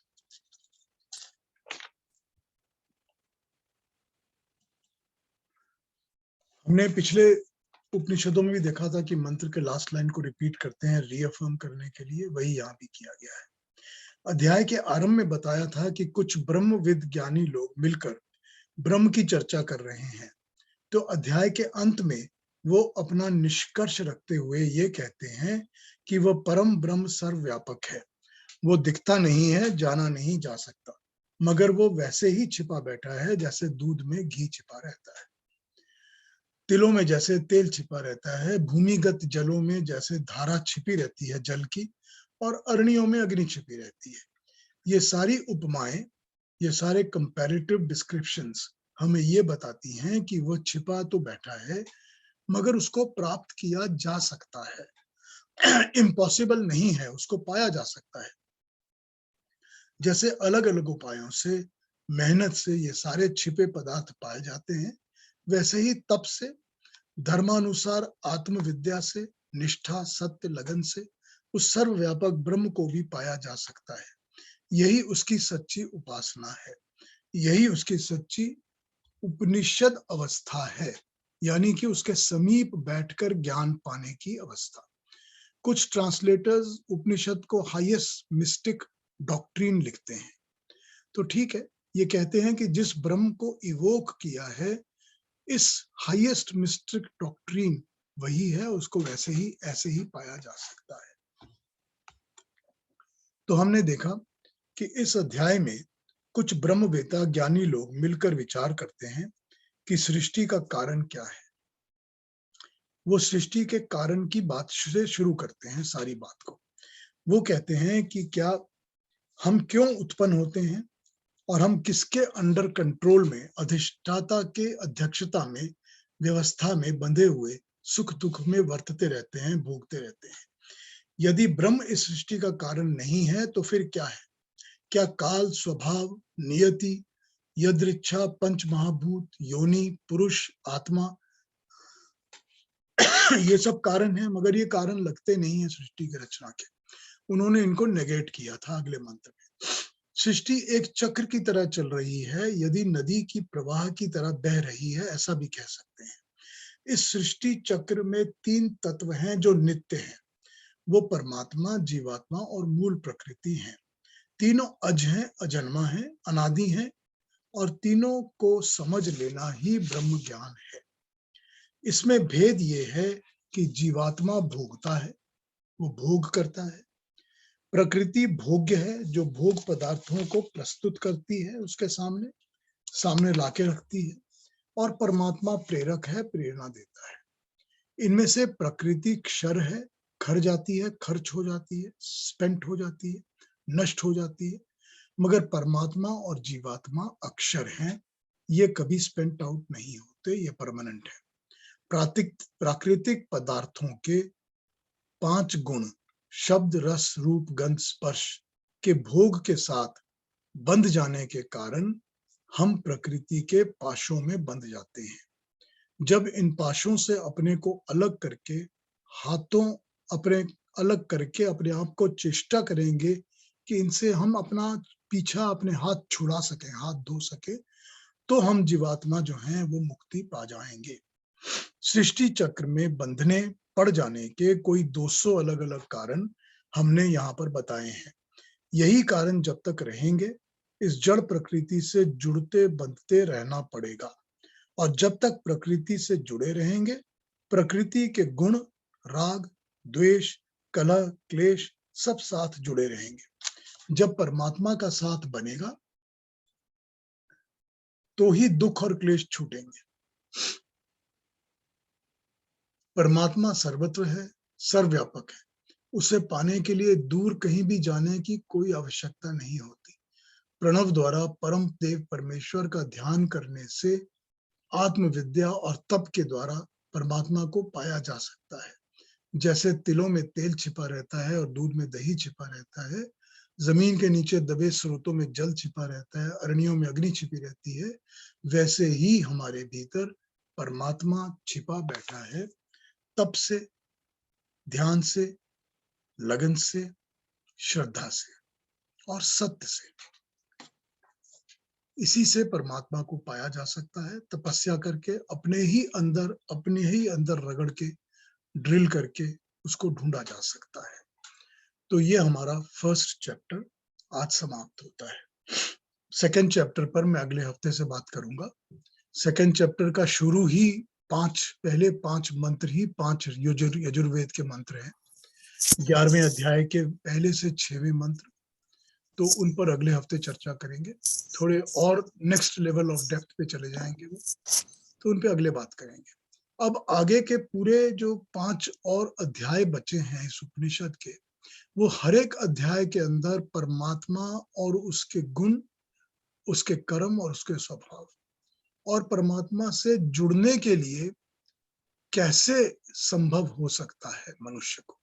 हमने पिछले उपनिषदों में भी देखा था कि मंत्र के लास्ट लाइन को रिपीट करते हैं रीअफर्म करने के लिए, वही यहाँ भी किया गया है। अध्याय के आरंभ में बताया था कि कुछ ब्रह्मविद ज्ञानी लोग मिलकर ब्रह्म की चर्चा कर रहे हैं, तो अध्याय के अंत में वो अपना निष्कर्ष रखते हुए ये कहते हैं कि वह परम ब्रह्म सर्वव्यापक है, वो दिखता नहीं है, जाना नहीं जा सकता, मगर वो वैसे ही छिपा बैठा है जैसे दूध में घी छिपा रहता है, तिलों में जैसे तेल छिपा रहता है, भूमिगत जलों में जैसे धारा छिपी रहती है जल की, और अरण्यों में अग्नि छिपी रहती है। ये सारी उपमाएं, ये सारे कंपैरेटिव डिस्क्रिप्शंस हमें ये बताती हैं कि वो छिपा तो बैठा है मगर उसको प्राप्त किया जा सकता है। इम्पॉसिबल नहीं है, उसको पाया जा सकता है। जैसे अलग अलग उपायों से, मेहनत से ये सारे छिपे पदार्थ पाए जाते हैं, वैसे ही तप से, धर्मानुसार आत्मविद्या से, निष्ठा, सत्य, लगन से उस सर्वव्यापक ब्रह्म को भी पाया जा सकता है। यही उसकी सच्ची उपासना है, यही उसकी सच्ची उपनिषद अवस्था है, यानी कि उसके समीप बैठकर ज्ञान पाने की अवस्था। कुछ ट्रांसलेटर्स उपनिषद को हाईएस्ट मिस्टिक डॉक्ट्रिन लिखते हैं, तो ठीक है, ये कहते हैं कि जिस ब्रह्म को इवोक किया है, इस हाईएस्ट मिस्टिक डॉक्ट्रिन वही है, उसको वैसे ही ऐसे ही पाया जा सकता है। तो हमने देखा कि इस अध्याय में कुछ ब्रह्मवेता ज्ञानी लोग मिलकर विचार करते हैं कि सृष्टि का कारण क्या है। वो सृष्टि के कारण की बात से शुरू करते हैं सारी बात को। वो कहते हैं कि क्या हम क्यों उत्पन्न होते हैं और हम किसके अंडर कंट्रोल में, अधिष्ठाता के अध्यक्षता में, व्यवस्था में बंधे हुए सुख दुख में वर्तते रहते हैं, भोगते रहते हैं। यदि ब्रह्म इस सृष्टि का कारण नहीं है तो फिर क्या है? क्या काल, स्वभाव, नियति, यदृच्छा, पंच महाभूत, योनि, पुरुष, आत्मा, ये सब कारण है, मगर ये कारण लगते नहीं है सृष्टि की रचना के। उन्होंने इनको नेगेट किया था अगले मंत्र में। सृष्टि एक चक्र की तरह चल रही है, यदि नदी की प्रवाह की तरह बह रही है, ऐसा भी कह सकते हैं। इस सृष्टि चक्र में तीन तत्व हैं जो नित्य हैं, वो परमात्मा, जीवात्मा और मूल प्रकृति हैं। तीनों अज हैं, अजन्मा हैं, अनादि हैं, और तीनों को समझ लेना ही ब्रह्म ज्ञान है। इसमें भेद ये है कि जीवात्मा भोगता है, वो भोग करता है, प्रकृति भोग्य है, जो भोग पदार्थों को प्रस्तुत करती है, उसके सामने लाके रखती है, और परमात्मा प्रेरक है, प्रेरणा देता है। इनमें से प्रकृति क्षर है, खर जाती है, खर्च हो जाती है, स्पेंट हो जाती है, नष्ट हो जाती है, मगर परमात्मा और जीवात्मा अक्षर हैं, ये कभी स्पेंट आउट नहीं होते, ये परमानेंट है। प्राकृतिक पदार्थों के 5 गुण शब्द, रस, रूप, गंध, स्पर्श के भोग के साथ बंध जाने के कारण हम प्रकृति के पाशों में बंध जाते हैं। जब इन पाशों से अपने को अलग करके अपने आप को चेष्टा करेंगे कि इनसे हम अपना पीछा, अपने हाथ छुड़ा सके, हाथ धो सके, तो हम जीवात्मा जो हैं वो मुक्ति पा जाएंगे। सृष्टि चक्र में बंधने पड़ जाने के कोई 200 अलग अलग कारण हमने यहाँ पर बताए हैं। यही कारण जब तक रहेंगे, इस जड़ प्रकृति से जुड़ते बंधते रहना पड़ेगा, और जब तक प्रकृति से जुड़े रहेंगे, प्रकृति के गुण, राग, द्वेष, कलह, क्लेश सब साथ जुड़े रहेंगे। जब परमात्मा का साथ बनेगा तो ही दुख और क्लेश छूटेंगे। परमात्मा सर्वत्र है, सर्वव्यापक है, उसे पाने के लिए दूर कहीं भी जाने की कोई आवश्यकता नहीं होती। प्रणव द्वारा परम देव परमेश्वर का ध्यान करने से आत्मविद्या और तप के द्वारा परमात्मा को पाया जा सकता है। जैसे तिलों में तेल छिपा रहता है और दूध में दही छिपा रहता है, जमीन के नीचे दबे स्रोतों में जल छिपा रहता है, अरण्यों में अग्नि छिपी रहती है, वैसे ही हमारे भीतर परमात्मा छिपा बैठा है। तप से, ध्यान से, लगन से, श्रद्धा से और सत्य से, इसी से परमात्मा को पाया जा सकता है। तपस्या करके अपने ही अंदर रगड़ के, ड्रिल करके उसको ढूंढा जा सकता है। तो ये हमारा फर्स्ट चैप्टर आज समाप्त होता है। सेकंड चैप्टर पर मैं अगले हफ्ते से बात करूंगा। सेकंड चैप्टर का शुरू ही पहले 5 मंत्र ही 5 यजुर्वेद के मंत्र हैं। 11वें अध्याय के पहले से 6वें मंत्र, तो उन पर अगले हफ्ते चर्चा करेंगे। थोड़े और नेक्स्ट लेवल ऑफ डेप्थ पे चले जाएंगे वो, तो उन पे अगले बात करेंगे। अब आगे के पूरे जो 5 और अध्याय बचे हैं इस उपनिषद के, वो हर एक अध्याय के अंदर परमात्मा और उसके गुण, उसके कर्म और उसके स्वभाव, और परमात्मा से जुड़ने के लिए कैसे संभव हो सकता है मनुष्य को,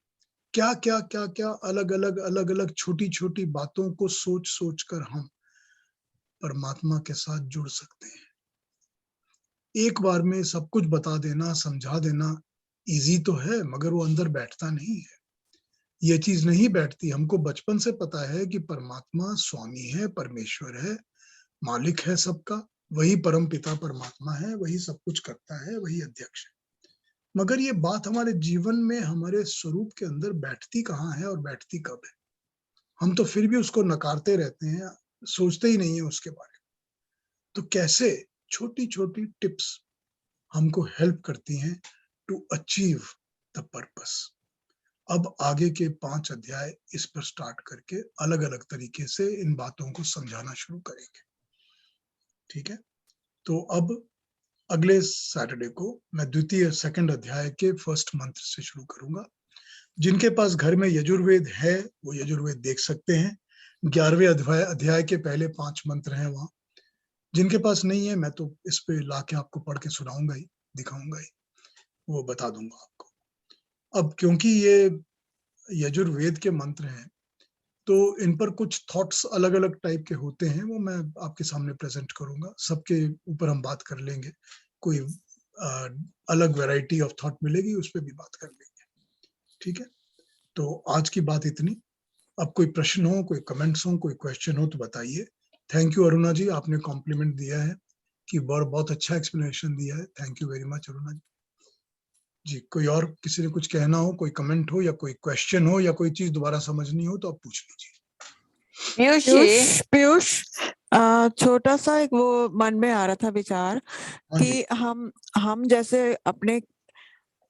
क्या क्या क्या क्या अलग अलग छोटी छोटी बातों को सोच सोच कर हम परमात्मा के साथ जुड़ सकते हैं। एक बार में सब कुछ बता देना, समझा देना इजी तो है, मगर वो अंदर बैठता नहीं है। ये चीज नहीं बैठती। हमको बचपन से पता है कि परमात्मा स्वामी है, परमेश्वर है, मालिक है सबका, वही परम पिता परमात्मा है, वही सब कुछ करता है, वही अध्यक्ष है। मगर ये बात हमारे जीवन में, हमारे स्वरूप के अंदर बैठती कहाँ है और बैठती कब है? हम तो फिर भी उसको नकारते रहते हैं, सोचते ही नहीं है उसके बारे में। तो कैसे छोटी छोटी टिप्स हमको हेल्प करती हैं टू अचीव द पर्पस। अब आगे के 5 अध्याय इस पर स्टार्ट करके अलग अलग तरीके से इन बातों को समझाना शुरू करेंगे। ठीक है, तो अब अगले सैटरडे को मैं द्वितीय सेकंड अध्याय के फर्स्ट मंत्र से शुरू करूंगा। जिनके पास घर में यजुर्वेद है वो यजुर्वेद देख सकते हैं। 11वें अध्याय के पहले 5 मंत्र हैं वहां। जिनके पास नहीं है, मैं तो इस पे लाके आपको पढ़ के सुनाऊंगा ही, दिखाऊंगा ही, वो बता दूंगा आपको। अब क्योंकि ये यजुर्वेद के मंत्र हैं, तो इन पर कुछ थॉट्स अलग अलग टाइप के होते हैं, वो मैं आपके सामने प्रेजेंट करूंगा। सबके ऊपर हम बात कर लेंगे, कोई अलग वैरायटी ऑफ थॉट मिलेगी, उस पर भी बात कर लेंगे। ठीक है, तो आज की बात इतनी। अब कोई प्रश्न हो, कोई कमेंट्स हो, कोई क्वेश्चन हो तो बताइए। थैंक यू अरुणा जी, आपने कॉम्प्लीमेंट दिया है कि बहुत अच्छा एक्सप्लेनेशन दिया है। Thank you very much Aruna ji. जी, कोई और किसी ने कुछ कहना हो, कोई कमेंट हो या कोई क्वेश्चन हो या कोई चीज दोबारा समझनी हो तो आप पूछ लीजिए। पीयूष, छोटा सा एक वो मन में आ रहा था विचार हाँ जी, कि हम जैसे अपने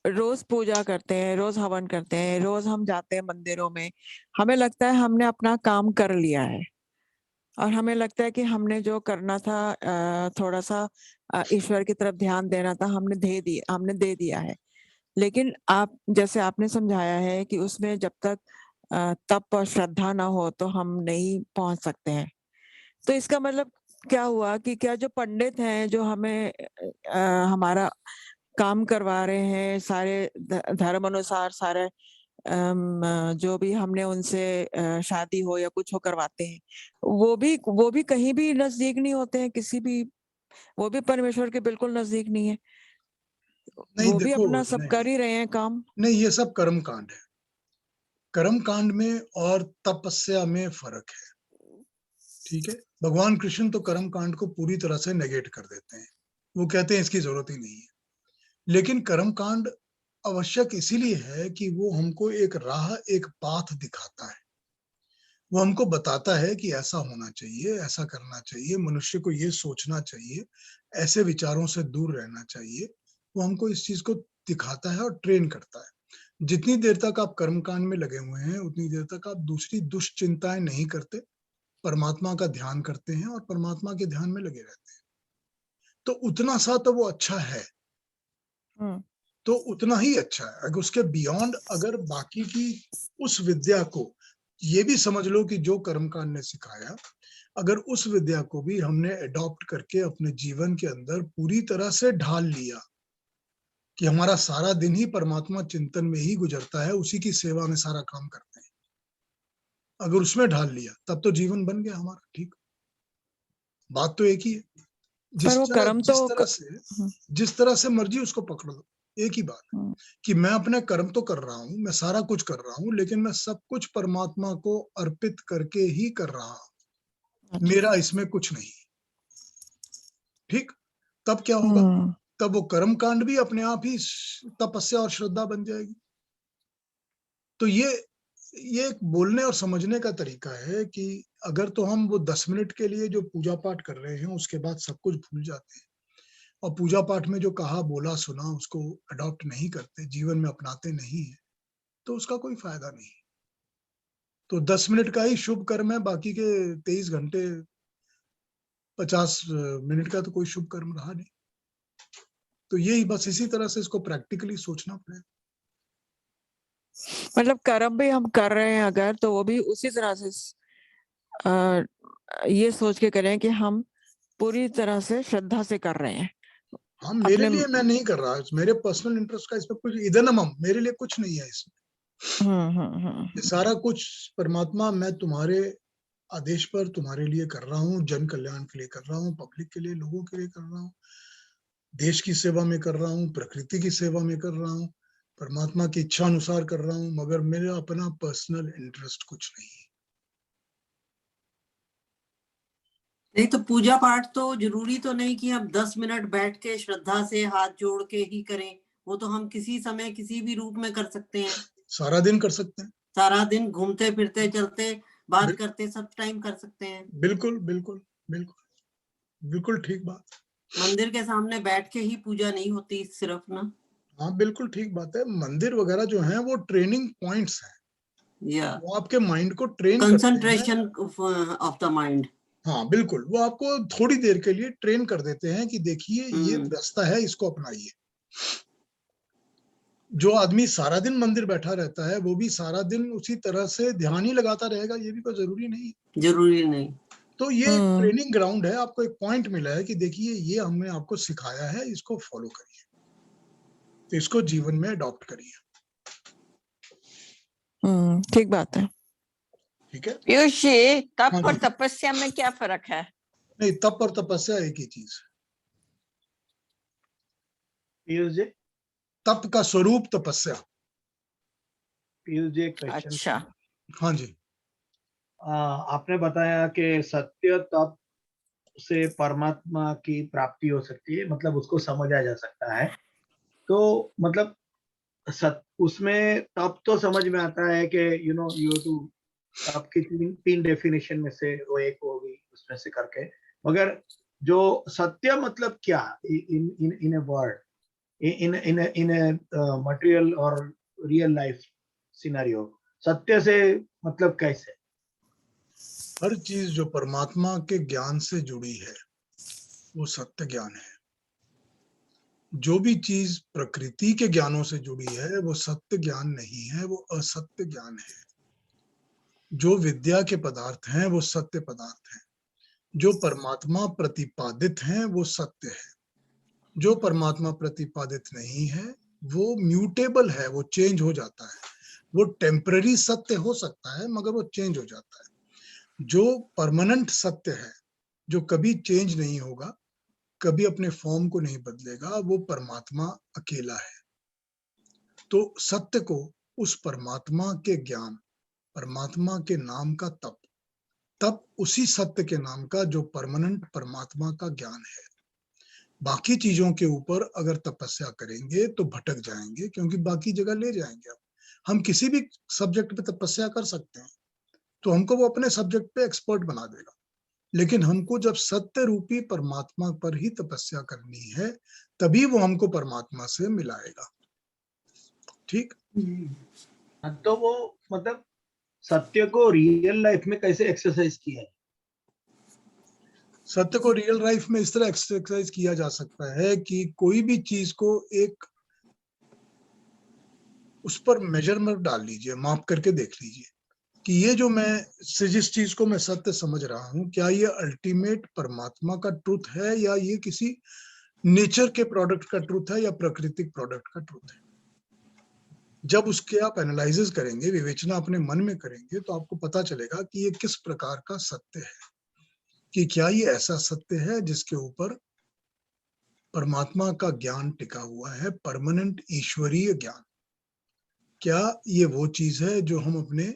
रोज पूजा करते हैं, रोज हवन करते हैं, रोज हम जाते हैं मंदिरों में, हमें लगता है हमने अपना काम कर लिया है और हमें लगता है कि हमने जो करना था, थोड़ा सा ईश्वर की तरफ ध्यान देना था, हमने दे दिया है। लेकिन आप जैसे आपने समझाया है कि उसमें जब तक तप और श्रद्धा ना हो तो हम नहीं पहुंच सकते हैं। तो इसका मतलब क्या हुआ कि क्या जो पंडित हैं जो हमें हमारा काम करवा रहे हैं, सारे धर्म अनुसार सारे जो भी हमने उनसे शादी हो या कुछ हो करवाते हैं, वो भी कहीं भी नजदीक नहीं होते हैं, किसी भी, वो भी परमेश्वर के बिल्कुल नजदीक नहीं है। नहीं वो भी देखो, अपना सब कर नहीं ही रहे हैं काम। नहीं, ये सब कर्म कांड है। कर्म कांड में और तपस्या में फर्क है, ठीक है। भगवान कृष्ण तो कर्म कांड को पूरी तरह से नेगेट कर देते हैं, वो कहते हैं इसकी जरूरत ही नहीं है। लेकिन कर्म कांड आवश्यक इसीलिए है कि वो हमको एक राह, एक पाथ दिखाता है। वो हमको बताता है कि ऐसा होना चाहिए, ऐसा करना चाहिए, मनुष्य को ये सोचना चाहिए, ऐसे विचारों से दूर रहना चाहिए। वो हमको इस चीज को दिखाता है और ट्रेन करता है। जितनी देर तक आप कर्मकांड में लगे हुए हैं, उतनी देर तक आप दूसरी दुष्चिंताएं नहीं करते, परमात्मा का ध्यान करते हैं और परमात्मा के ध्यान में लगे रहते हैं। तो उतना सा तो वो अच्छा है, तो उतना ही अच्छा है। अगर उसके बियॉन्ड, अगर बाकी की उस विद्या को ये भी समझ लो कि जो कर्मकांड ने सिखाया, अगर उस विद्या को भी हमने अडॉप्ट करके अपने जीवन के अंदर पूरी तरह से ढाल लिया कि हमारा सारा दिन ही परमात्मा चिंतन में ही गुजरता है, उसी की सेवा में सारा काम करते हैं, अगर उसमें ढाल लिया, तब तो जीवन बन गया हमारा। ठीक, बात तो एक ही है। पर वो कर्म तो जिस तरह से मर्जी उसको पकड़ लो, एक ही बात है कि मैं अपने कर्म तो कर रहा हूं, मैं सारा कुछ कर रहा हूं, लेकिन मैं सब कुछ परमात्मा को अर्पित करके ही कर रहा हूं, मेरा इसमें कुछ नहीं। ठीक, तब क्या होगा? तब वो कर्म कांड भी अपने आप ही तपस्या और श्रद्धा बन जाएगी। तो ये एक बोलने और समझने का तरीका है कि अगर तो हम वो 10 मिनट के लिए जो पूजा पाठ कर रहे हैं उसके बाद सब कुछ भूल जाते हैं और पूजा पाठ में जो कहा बोला सुना उसको अडॉप्ट नहीं करते, जीवन में अपनाते नहीं है, तो उसका कोई फायदा नहीं। तो 10 मिनट का ही शुभ कर्म है, बाकी के 23 घंटे 50 मिनट का तो कोई शुभ कर्म रहा नहीं। तो यही बस इसी तरह से इसको प्रैक्टिकली सोचना पड़ेगा। मतलब कर्म भी हम कर रहे हैं अगर, तो वो भी उसी तरह से ये सोच के करें कि हम पूरी तरह से श्रद्धा से कर रहे हैं। हाँ, मेरे लिए मैं नहीं कर रहा, मेरे पर्सनल इंटरेस्ट का इसमें कुछ इधनमम मेरे लिए कुछ नहीं है इसमें। ये सारा कुछ परमात्मा, मैं तुम्हारे आदेश पर तुम्हारे लिए कर रहा हूँ, जन कल्याण के लिए कर रहा हूँ, पब्लिक के लिए, लोगों के लिए कर रहा हूँ, देश की सेवा में कर रहा हूँ, प्रकृति की सेवा में कर रहा हूँ, परमात्मा की इच्छा अनुसार कर रहा हूँ, मगर मेरा अपना पर्सनल इंटरेस्ट कुछ नहीं है। नहीं तो पूजा पाठ तो जरूरी तो नहीं कि हम 10 मिनट बैठ के श्रद्धा से हाथ जोड़ के ही करें, वो तो हम किसी समय किसी भी रूप में कर सकते हैं, सारा दिन कर सकते हैं, सारा दिन घूमते फिरते चलते बात करते सब टाइम कर सकते हैं। बिल्कुल बिल्कुल बिल्कुल बिल्कुल ठीक बात। मंदिर के सामने बैठ के ही पूजा नहीं होती सिर्फ ना। हाँ बिल्कुल ठीक बात है। मंदिर वगैरह जो है वो ट्रेनिंग पॉइंट्स हैं, वो आपके माइंड को ट्रेन करते हैं, कंसंट्रेशन ऑफ द माइंड। हाँ बिल्कुल, वो आपको थोड़ी देर के लिए ट्रेन कर देते हैं कि देखिए ये रास्ता है, इसको अपनाइए। जो आदमी सारा दिन मंदिर बैठा रहता है वो भी सारा दिन उसी तरह से ध्यान ही लगाता रहेगा, ये भी कोई जरूरी नहीं, जरूरी नहीं। तो ये एक ट्रेनिंग ग्राउंड है, आपको एक पॉइंट मिला है कि देखिए ये हमने आपको सिखाया है, इसको फॉलो करिए, तो इसको जीवन में अडॉप्ट करिए। ठीक बात है। ठीक है पीयूष जी, तप और तपस्या में क्या फर्क है? नहीं, तप और तपस्या एक ही चीज है। पीयूष जी, तप का स्वरूप तपस्या। पीयूष जी एक क्वेश्चन। अच्छा, हाँ जी। आपने बताया कि सत्य तप से परमात्मा की प्राप्ति हो सकती है, मतलब उसको समझा जा सकता है, तो मतलब उसमें तप तो समझ में आता है कि यू टू तप की तीन डेफिनेशन में से वो एक होगी उसमें से करके, मगर जो सत्य मतलब क्या in a word, in a material or real life scenario, सत्य से मतलब कैसे? हर चीज जो परमात्मा के ज्ञान से जुड़ी है वो सत्य ज्ञान है। जो भी चीज प्रकृति के ज्ञानों से जुड़ी है वो सत्य ज्ञान नहीं है, वो असत्य ज्ञान है। जो विद्या के पदार्थ हैं वो सत्य पदार्थ हैं। जो परमात्मा प्रतिपादित हैं वो सत्य है। जो परमात्मा प्रतिपादित नहीं है वो म्यूटेबल है, वो चेंज हो जाता है। वो टेम्पररी सत्य हो सकता है मगर वो चेंज हो जाता है। जो परमानेंट सत्य है, जो कभी चेंज नहीं होगा, कभी अपने फॉर्म को नहीं बदलेगा, वो परमात्मा अकेला है। तो सत्य को उस परमात्मा के ज्ञान, परमात्मा के नाम का तप उसी सत्य के नाम का जो परमानेंट परमात्मा का ज्ञान है। बाकी चीजों के ऊपर अगर तपस्या करेंगे तो भटक जाएंगे, क्योंकि बाकी जगह ले जाएंगे। हम किसी भी सब्जेक्ट पे तपस्या कर सकते हैं तो हमको वो अपने सब्जेक्ट पे एक्सपर्ट बना देगा, लेकिन हमको जब सत्य रूपी परमात्मा पर ही तपस्या करनी है तभी वो हमको परमात्मा से मिलाएगा। ठीक। तो वो मतलब सत्य को रियल लाइफ में कैसे एक्सरसाइज किया है? सत्य को रियल लाइफ में इस तरह एक्सरसाइज किया जा सकता है कि कोई भी चीज को एक उस पर मेजरमेंट डाल लीजिए, माप करके देख लीजिए कि ये जो मैं जिस चीज को मैं सत्य समझ रहा हूं, क्या ये अल्टीमेट परमात्मा का ट्रूथ है या ये किसी नेचर के प्रोडक्ट का ट्रूथ है या प्राकृतिक प्रोडक्ट का ट्रूथ है। जब उसके आप एनालिसिस करेंगे, विवेचना अपने मन में करेंगे, तो आपको पता चलेगा कि ये किस प्रकार का सत्य है, कि क्या ये ऐसा सत्य है जिसके ऊपर परमात्मा का ज्ञान टिका हुआ है, परमानेंट ईश्वरीय ज्ञान। क्या ये वो चीज है जो हम अपने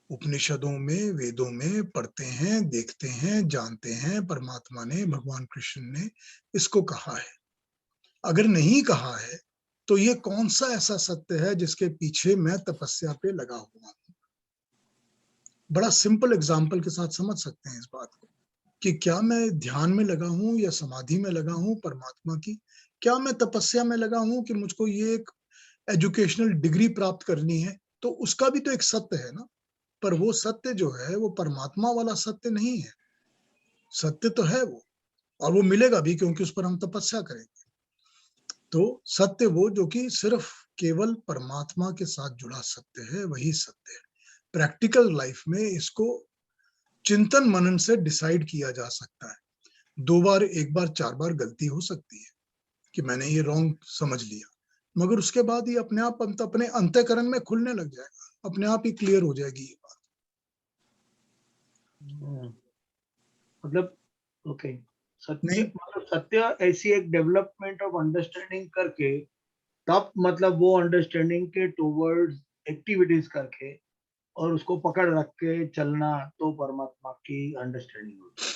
उपनिषदों में, वेदों में पढ़ते हैं, देखते हैं, जानते हैं, परमात्मा ने, भगवान कृष्ण ने इसको कहा है। अगर नहीं कहा है तो ये कौन सा ऐसा सत्य है जिसके पीछे मैं तपस्या पे लगा हुआ हूं। बड़ा सिंपल एग्जाम्पल के साथ समझ सकते हैं इस बात को कि क्या मैं ध्यान में लगा हूं या समाधि में लगा हूं परमात्मा की, क्या मैं तपस्या में लगा हूं कि मुझको ये एक एजुकेशनल डिग्री प्राप्त करनी है, तो उसका भी तो एक सत्य है ना। पर वो सत्य जो है वो परमात्मा वाला सत्य नहीं है। सत्य तो है वो, और वो मिलेगा भी क्योंकि उस पर हम तपस्या करेंगे। तो सत्य वो जो कि सिर्फ केवल परमात्मा के साथ जुड़ा सत्य है, वही सत्य है। प्रैक्टिकल लाइफ में इसको चिंतन मनन से डिसाइड किया जा सकता है। 2 बार, 1 बार, 4 बार गलती हो सकती है कि मैंने ये रॉन्ग समझ लिया, मगर उसके बाद ये अपने आप अपने अंतःकरण में खुलने लग जाएगा, अपने आप ही क्लियर हो जाएगी ये बात। मतलब ओके, सत्य नहीं, मतलब सत्य ऐसी एक डेवलपमेंट ऑफ अंडरस्टैंडिंग करके, तब मतलब वो अंडरस्टैंडिंग के टुवर्ड्स एक्टिविटीज करके और उसको पकड़ रख के चलना, तो परमात्मा की अंडरस्टैंडिंग होती है।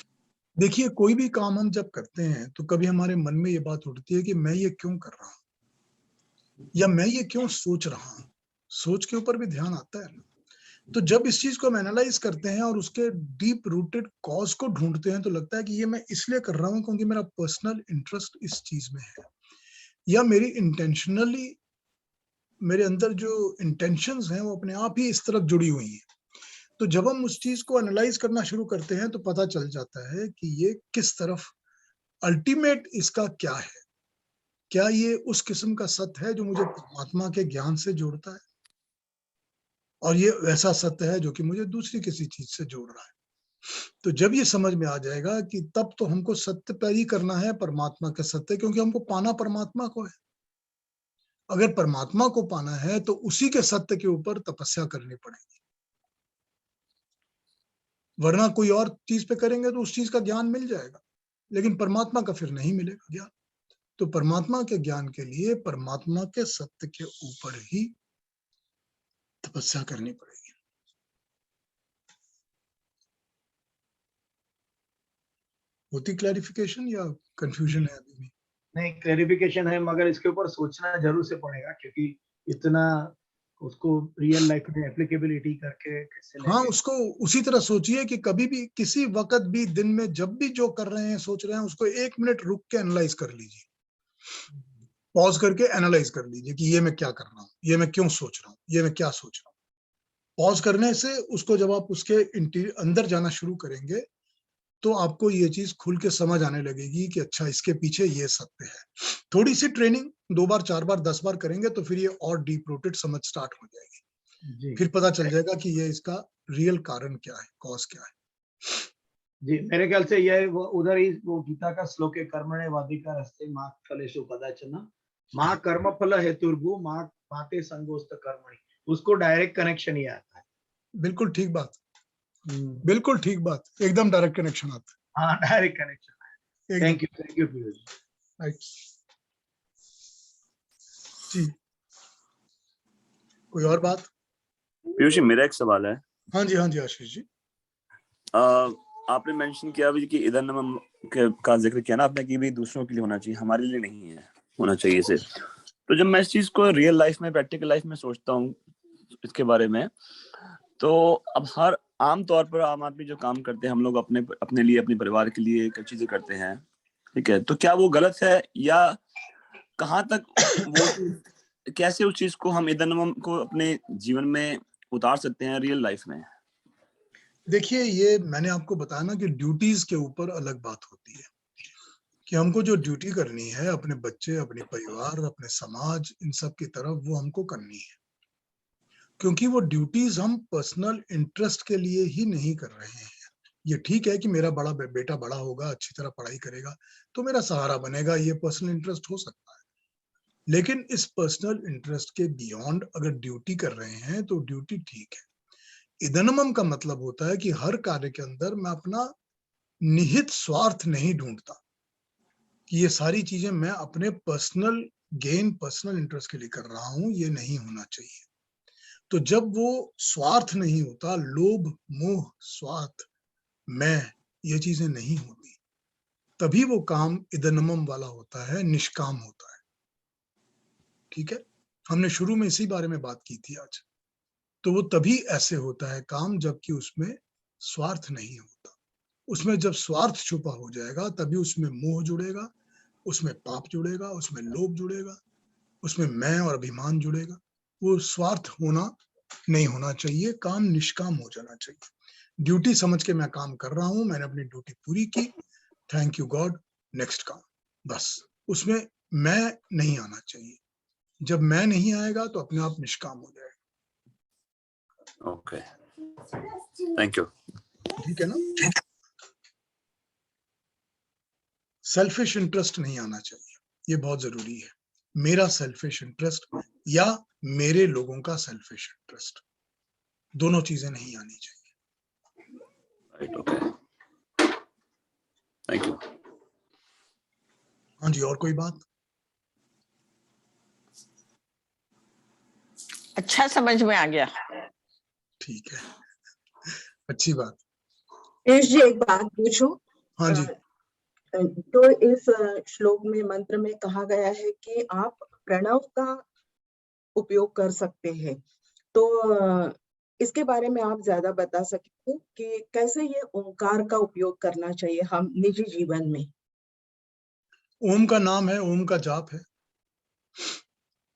देखिए कोई भी काम हम जब करते हैं तो कभी हमारे मन में ये बात उठती है कि मैं ये क्यों कर रहा हूं, या मैं ये क्यों सोच रहा हूं। सोच के ऊपर भी ध्यान आता है ना। तो जब इस चीज को हम एनालाइज करते हैं और उसके डीप रूटेड कॉज को ढूंढते हैं तो लगता है कि ये मैं इसलिए कर रहा हूं क्योंकि मेरा पर्सनल इंटरेस्ट इस चीज में है, या मेरी इंटेंशनली मेरे अंदर जो इंटेंशंस हैं वो अपने आप ही इस तरफ जुड़ी हुई हैं। तो जब हम उस चीज को एनालाइज करना शुरू करते हैं तो पता चल जाता है कि ये किस तरफ अल्टीमेट इसका क्या है। क्या ये उस किस्म का सत्य है जो मुझे परमात्मा के ज्ञान से जोड़ता है, और ये वैसा सत्य है जो कि मुझे दूसरी किसी चीज से जोड़ रहा है। तो जब ये समझ में आ जाएगा कि तब तो हमको सत्य पर ही करना है, परमात्मा का सत्य, क्योंकि हमको पाना परमात्मा को है। अगर परमात्मा को पाना है तो उसी के सत्य के ऊपर तपस्या करनी पड़ेगी, वरना कोई और चीज पे करेंगे तो उस चीज का ज्ञान मिल जाएगा, लेकिन परमात्मा का फिर नहीं मिलेगा ज्ञान। तो परमात्मा के ज्ञान के लिए परमात्मा के सत्य के ऊपर ही तपस्या करनी पड़ेगी। होती क्लैरिफिकेशन या कंफ्यूजन है अभी भी? नहीं, क्लैरिफिकेशन है, मगर इसके ऊपर सोचना जरूर से पड़ेगा, क्योंकि इतना उसको रियल लाइफ में एप्लीकेबिलिटी करके कैसे हाँ, लेंगे। उसको उसी तरह सोचिए कि कभी भी, किसी वक्त भी, दिन में जब भी जो कर रहे हैं, सोच रहे हैं, उसको 1 मिनट रुक के एनालाइज कर लीजिए पॉज करके एनालाइज कर लीजिए कि ये मैं क्या कर रहा हूँ, ये मैं क्यों सोच रहा हूँ, ये मैं क्या सोच रहा हूँ। पॉज करने से उसको जब आप उसके अंदर जाना शुरू करेंगे तो आपको ये चीज खुल के समझ आने लगेगी कि अच्छा इसके पीछे ये सत्य है। थोड़ी सी ट्रेनिंग 2 बार 4 बार 10 बार करेंगे तो फिर ये और डीप रूटेड समझ स्टार्ट हो जाएगी। जी फिर पता चल जाएगा कि ये इसका रियल कारण क्या है, कॉज क्या है। जी, मेरे ख्याल से यह वो उधर ही वो गीता का श्लोक है, कर्मणे वाधिकारस्ते मा फलेषु कदाचन मा कर्म फल हेतुर्भु मा माते संगोस्त कर्मणि, उसको डायरेक्ट कनेक्शन ही आता है। बिल्कुल ठीक बात, बिल्कुल ठीक बात, एकदम डायरेक्ट कनेक्शन आता हाँ, डायरेक्ट कनेक्शन। है थैंक एकदम। यू पीयूष जी। राइट जी, कोई और बात? पीयूष जी, मेरा एक सवाल है। हाँ जी आशीष जी। आपने मेंशन किया अभी कि इधर नमम का जिक्र किया ना आपने कि भी दूसरों के लिए होना चाहिए, हमारे लिए नहीं है होना चाहिए से। तो जब मैं इस चीज को रियल लाइफ में, प्रैक्टिकल लाइफ में सोचता हूँ इसके बारे में, तो अब हर आम तौर पर आम आदमी जो काम करते हैं, हम लोग अपने लिए, अपने परिवार के लिए कई चीजें करते हैं, ठीक है, तो क्या वो गलत है या कहाँ तक वो कैसे उस चीज को हम इधर नमम को अपने जीवन में उतार सकते हैं रियल लाइफ में? देखिए, ये मैंने आपको बताया ना कि ड्यूटीज के ऊपर अलग बात होती है कि हमको जो ड्यूटी करनी है अपने बच्चे, अपने परिवार, अपने समाज, इन सब की तरफ वो हमको करनी है, क्योंकि वो ड्यूटीज हम पर्सनल इंटरेस्ट के लिए ही नहीं कर रहे हैं। ये ठीक है कि मेरा बेटा बड़ा होगा, अच्छी तरह पढ़ाई करेगा तो मेरा सहारा बनेगा, ये पर्सनल इंटरेस्ट हो सकता है, लेकिन इस पर्सनल इंटरेस्ट के बियॉन्ड अगर ड्यूटी कर रहे हैं तो ड्यूटी ठीक है। इदनमम का मतलब होता है कि हर कार्य के अंदर मैं अपना निहित स्वार्थ नहीं ढूंढता कि ये सारी चीजें मैं अपने पर्सनल गेन, पर्सनल इंटरेस्ट के लिए कर रहा हूं, ये नहीं होना चाहिए। तो जब वो स्वार्थ नहीं होता, लोभ, मोह, स्वार्थ, मैं, ये चीजें नहीं होती, तभी वो काम इदनमम वाला होता है, निष्काम होता है। ठीक है, हमने शुरू में इसी बारे में बात की थी आज। तो वो तभी ऐसे होता है काम जबकि उसमें स्वार्थ नहीं होता। उसमें जब स्वार्थ छुपा हो जाएगा तभी उसमें मोह जुड़ेगा, उसमें पाप जुड़ेगा, उसमें लोभ जुड़ेगा, उसमें मैं और अभिमान जुड़ेगा। वो स्वार्थ होना नहीं होना चाहिए, काम निष्काम हो जाना चाहिए। ड्यूटी समझ के मैं काम कर रहा हूं, मैंने अपनी ड्यूटी पूरी की, थैंक यू गॉड, नेक्स्ट काम, बस। उसमें मैं नहीं आना चाहिए। जब मैं नहीं आएगा तो अपने आप निष्काम हो जाएगा। Okay, thank you. ठीक है ना? सेल्फिश इंटरेस्ट नहीं आना चाहिए, ये बहुत जरूरी है। मेरा सेल्फिश इंटरेस्ट या मेरे लोगों का सेल्फिश इंटरेस्ट, दोनों चीजें नहीं आनी चाहिए। Right, okay, thank you. हाँ जी, और कोई बात? अच्छा, समझ में आ गया। ठीक है, अच्छी बात। पीयूष जी, एक बात पूछूं? हाँ जी। तो इस श्लोक में, मंत्र में कहा गया है कि आप प्रणव का उपयोग कर सकते हैं, तो इसके बारे में आप ज्यादा बता सकते हैं कि कैसे ये ओंकार का उपयोग करना चाहिए हम निजी जीवन में? ओम का नाम है, ओम का जाप है,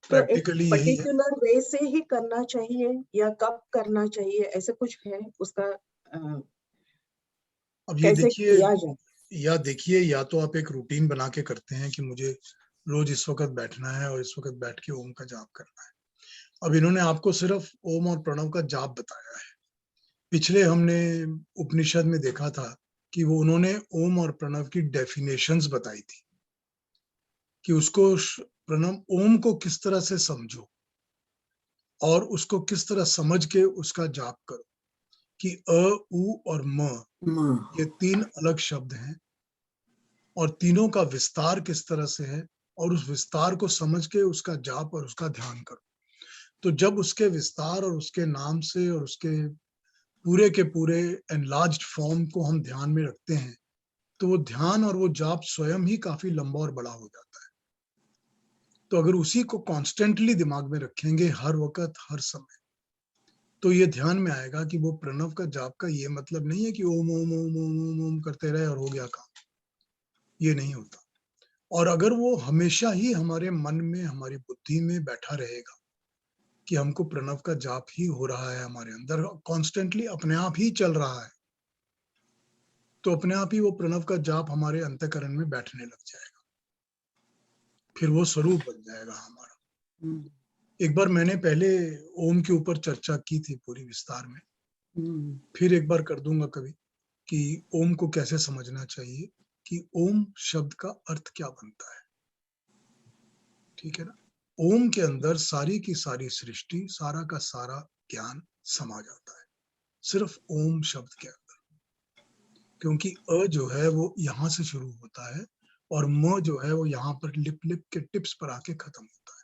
तो एक प्रैक्टिकली यही है। पर्टिकुलर वे से ही करना चाहिए या कब करना चाहिए, ऐसे कुछ है उसका? अब ये कैसे देखिए, किया जाए? या तो आप एक रूटीन बना के करते हैं कि मुझे रोज इस वक्त बैठना है और इस वक्त बैठ के ओम का जाप करना है। अब इन्होंने आपको सिर्फ ओम और प्रणव का जाप बताया है। पिछले हमने उपनिषद में देखा था कि वो उन्होंने ओम और प्रणव की डेफिनेशंस बताई थी कि उसको प्रणव, ओम को किस तरह से समझो और उसको किस तरह समझ के उसका जाप करो, कि अ, उ और म, ये 3 अलग शब्द हैं और तीनों का विस्तार किस तरह से है, और उस विस्तार को समझ के उसका जाप और उसका ध्यान करो। तो जब उसके विस्तार और उसके नाम से और उसके पूरे के पूरे एनलार्ज्ड फॉर्म को हम ध्यान में रखते हैं तो वो ध्यान और वो जाप स्वयं ही काफी लंबा और बड़ा हो जाता है। तो अगर उसी को कॉन्स्टेंटली दिमाग में रखेंगे हर वक्त, हर समय, तो ये ध्यान में आएगा कि वो प्रणव का जाप का ये मतलब नहीं है कि ओम ओम ओम ओम ओम ओम करते रहे और हो गया काम। ये नहीं होता। और अगर वो हमेशा ही हमारे मन में, हमारी बुद्धि में बैठा रहेगा कि हमको प्रणव का जाप ही हो रहा है, हमारे अंदर कॉन्स्टेंटली अपने आप ही चल रहा है, तो अपने आप ही वो प्रणव का जाप हमारे अंतःकरण में बैठने लग जाएगा, फिर वो स्वरूप बन जाएगा हमारा। एक बार मैंने पहले ओम के ऊपर चर्चा की थी पूरी विस्तार में, फिर एक बार कर दूंगा कभी कि ओम को कैसे समझना चाहिए, कि ओम शब्द का अर्थ क्या बनता है। ठीक है ना? ओम के अंदर सारी की सारी सृष्टि, सारा का सारा ज्ञान समा जाता है सिर्फ ओम शब्द के अंदर, क्योंकि अ जो है वो यहाँ से शुरू होता है और म जो है वो यहाँ पर लिप के टिप्स पर आके खत्म होता है।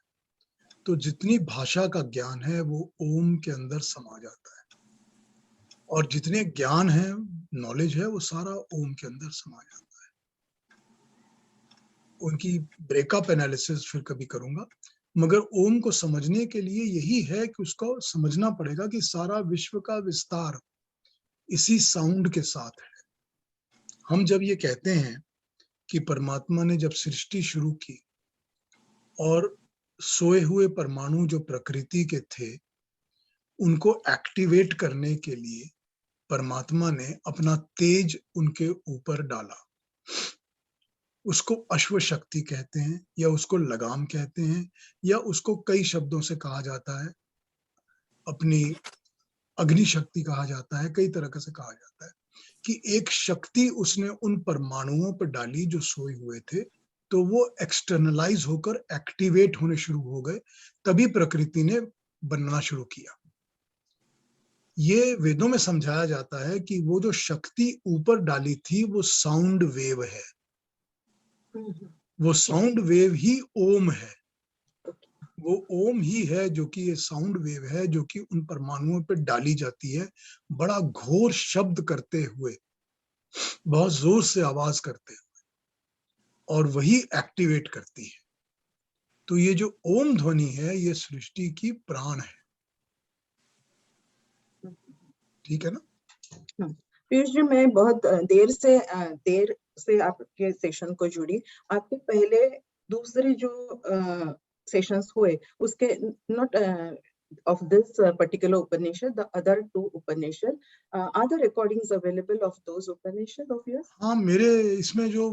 तो जितनी भाषा का ज्ञान है वो ओम के अंदर समा जाता है, और जितने ज्ञान है, नॉलेज है, वो सारा ओम के अंदर समा जाता है। उनकी ब्रेकअप एनालिसिस फिर कभी करूंगा, मगर ओम को समझने के लिए यही है कि उसको समझना पड़ेगा कि सारा विश्व का विस्तार इसी साउंड के साथ है। हम जब ये कहते हैं कि परमात्मा ने जब सृष्टि शुरू की और सोए हुए परमाणु जो प्रकृति के थे उनको एक्टिवेट करने के लिए परमात्मा ने अपना तेज उनके ऊपर डाला, उसको अश्व शक्ति कहते हैं, या उसको लगाम कहते हैं, या उसको कई शब्दों से कहा जाता है, अपनी अग्नि शक्ति कहा जाता है, कई तरह से कहा जाता है, कि एक शक्ति उसने उन परमाणुओं पर डाली जो सोए हुए थे, तो वो एक्सटर्नलाइज होकर एक्टिवेट होने शुरू हो गए, तभी प्रकृति ने बनना शुरू किया। ये वेदों में समझाया जाता है कि वो जो शक्ति ऊपर डाली थी वो साउंड वेव है, वो साउंड वेव ही ओम है, वो ओम ही है जो कि ये साउंड वेव है जो कि उन परमाणुओं पे डाली जाती है, बड़ा घोर शब्द करते हुए, बहुत जोर से आवाज करते हुए, और वही एक्टिवेट करती है। तो ये जो ओम ध्वनि है ये सृष्टि की प्राण है। ठीक है ना? पीयूष जी, मैं बहुत देर से आपके सेशन को जुड़ी। आपके पहले दूसरे जो सेशंस हुए उसके not of this particular Upanishad, the other two Upanishad, are the recordings available of those Upanishad of yours? हाँ, मेरे इसमें जो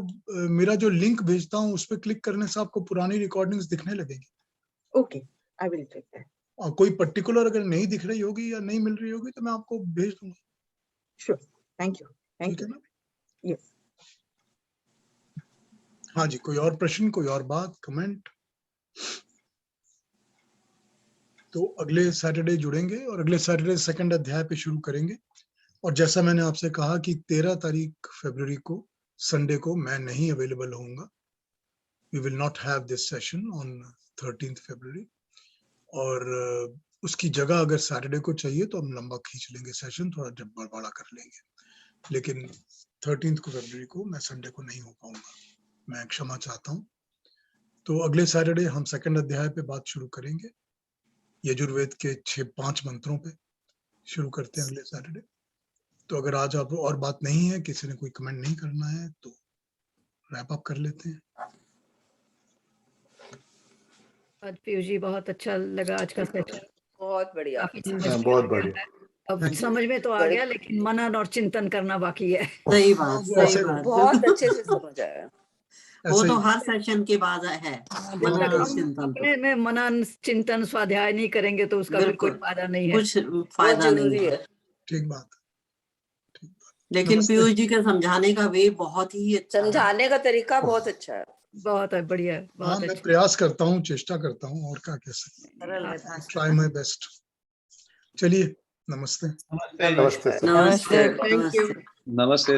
मेरा जो लिंक भेजता हूँ उस पर क्लिक करने से आपको पुरानी रिकॉर्डिंग्स दिखने लगेगी। Okay, I will check that. और कोई पर्टिकुलर अगर नहीं दिख रही होगी या नहीं मिल रही होगी तो मैं आपको भेज दूंगा। Sure, thank you. Thank ठीक है you. ना? Yes. हाँ जी, कोई और प्रश्न, कोई और बात, कमेंट? तो अगले सैटरडे जुड़ेंगे और अगले सैटरडे सेकंड अध्याय पे शुरू करेंगे। और जैसा मैंने आपसे कहा कि 13 तारीख फरवरी को संडे को मैं नहीं अवेलेबल होऊंगा। We will not have this session on 13th February, और उसकी जगह अगर सैटरडे को चाहिए तो हम लंबा खींच लेंगे सेशन, थोड़ा जब बड़ा कर लेंगे, लेकिन 13th फरवरी को मैं संडे को नहीं हो पाऊंगा, मैं क्षमा चाहता हूँ। तो अगले सैटरडे हम सेकंड अध्याय पे बात शुरू करेंगे, यजुर्वेद के 5 मंत्रों पे शुरू करते हैं अगले सैटरडे। तो अगर आज आप और बात नहीं है, किसी ने कोई कमेंट नहीं करना है, तो रैप अप कर लेते हैं। आज पीयूष जी बहुत अच्छा लगा आज का सेशन, बहुत बढ़िया, काफी समझ में बहुत आ गया बढ़िया। है। अब समझ में तो आ गया, लेकिन मनन और चिंतन करना बाकी है। सही हाँ, बात, वो सही ऐसे बात। बहुत अच्छे से समझ आया। वो ऐसे तो ही हर सेशन के बाद है, जब मनन तक और हम चिंतन। अपने में मनन चिंतन स्वाध्याय नहीं करेंगे तो उसका भी कोई बिल्कुल, फायदा नहीं है। कुछ फायदा नहीं है। ठीक बात, ठीक बात। लेकिन नमस्ते। पीयूष जी के समझाने का वे बहुत ही अच्छा है। समझाने का तरीका बहुत अच्छा है, बहुत है, बढ़िया है, हाँ, बहुत मैं अच्छा। प्रयास करता हूँ, चेष्टा करता हूँ, और क्या कह सकते, सरल है। Try my best. चलिए, नमस्ते। नमस्ते। नमस्ते, नमस्ते, थैंक यू। नमस्ते। नमस्ते।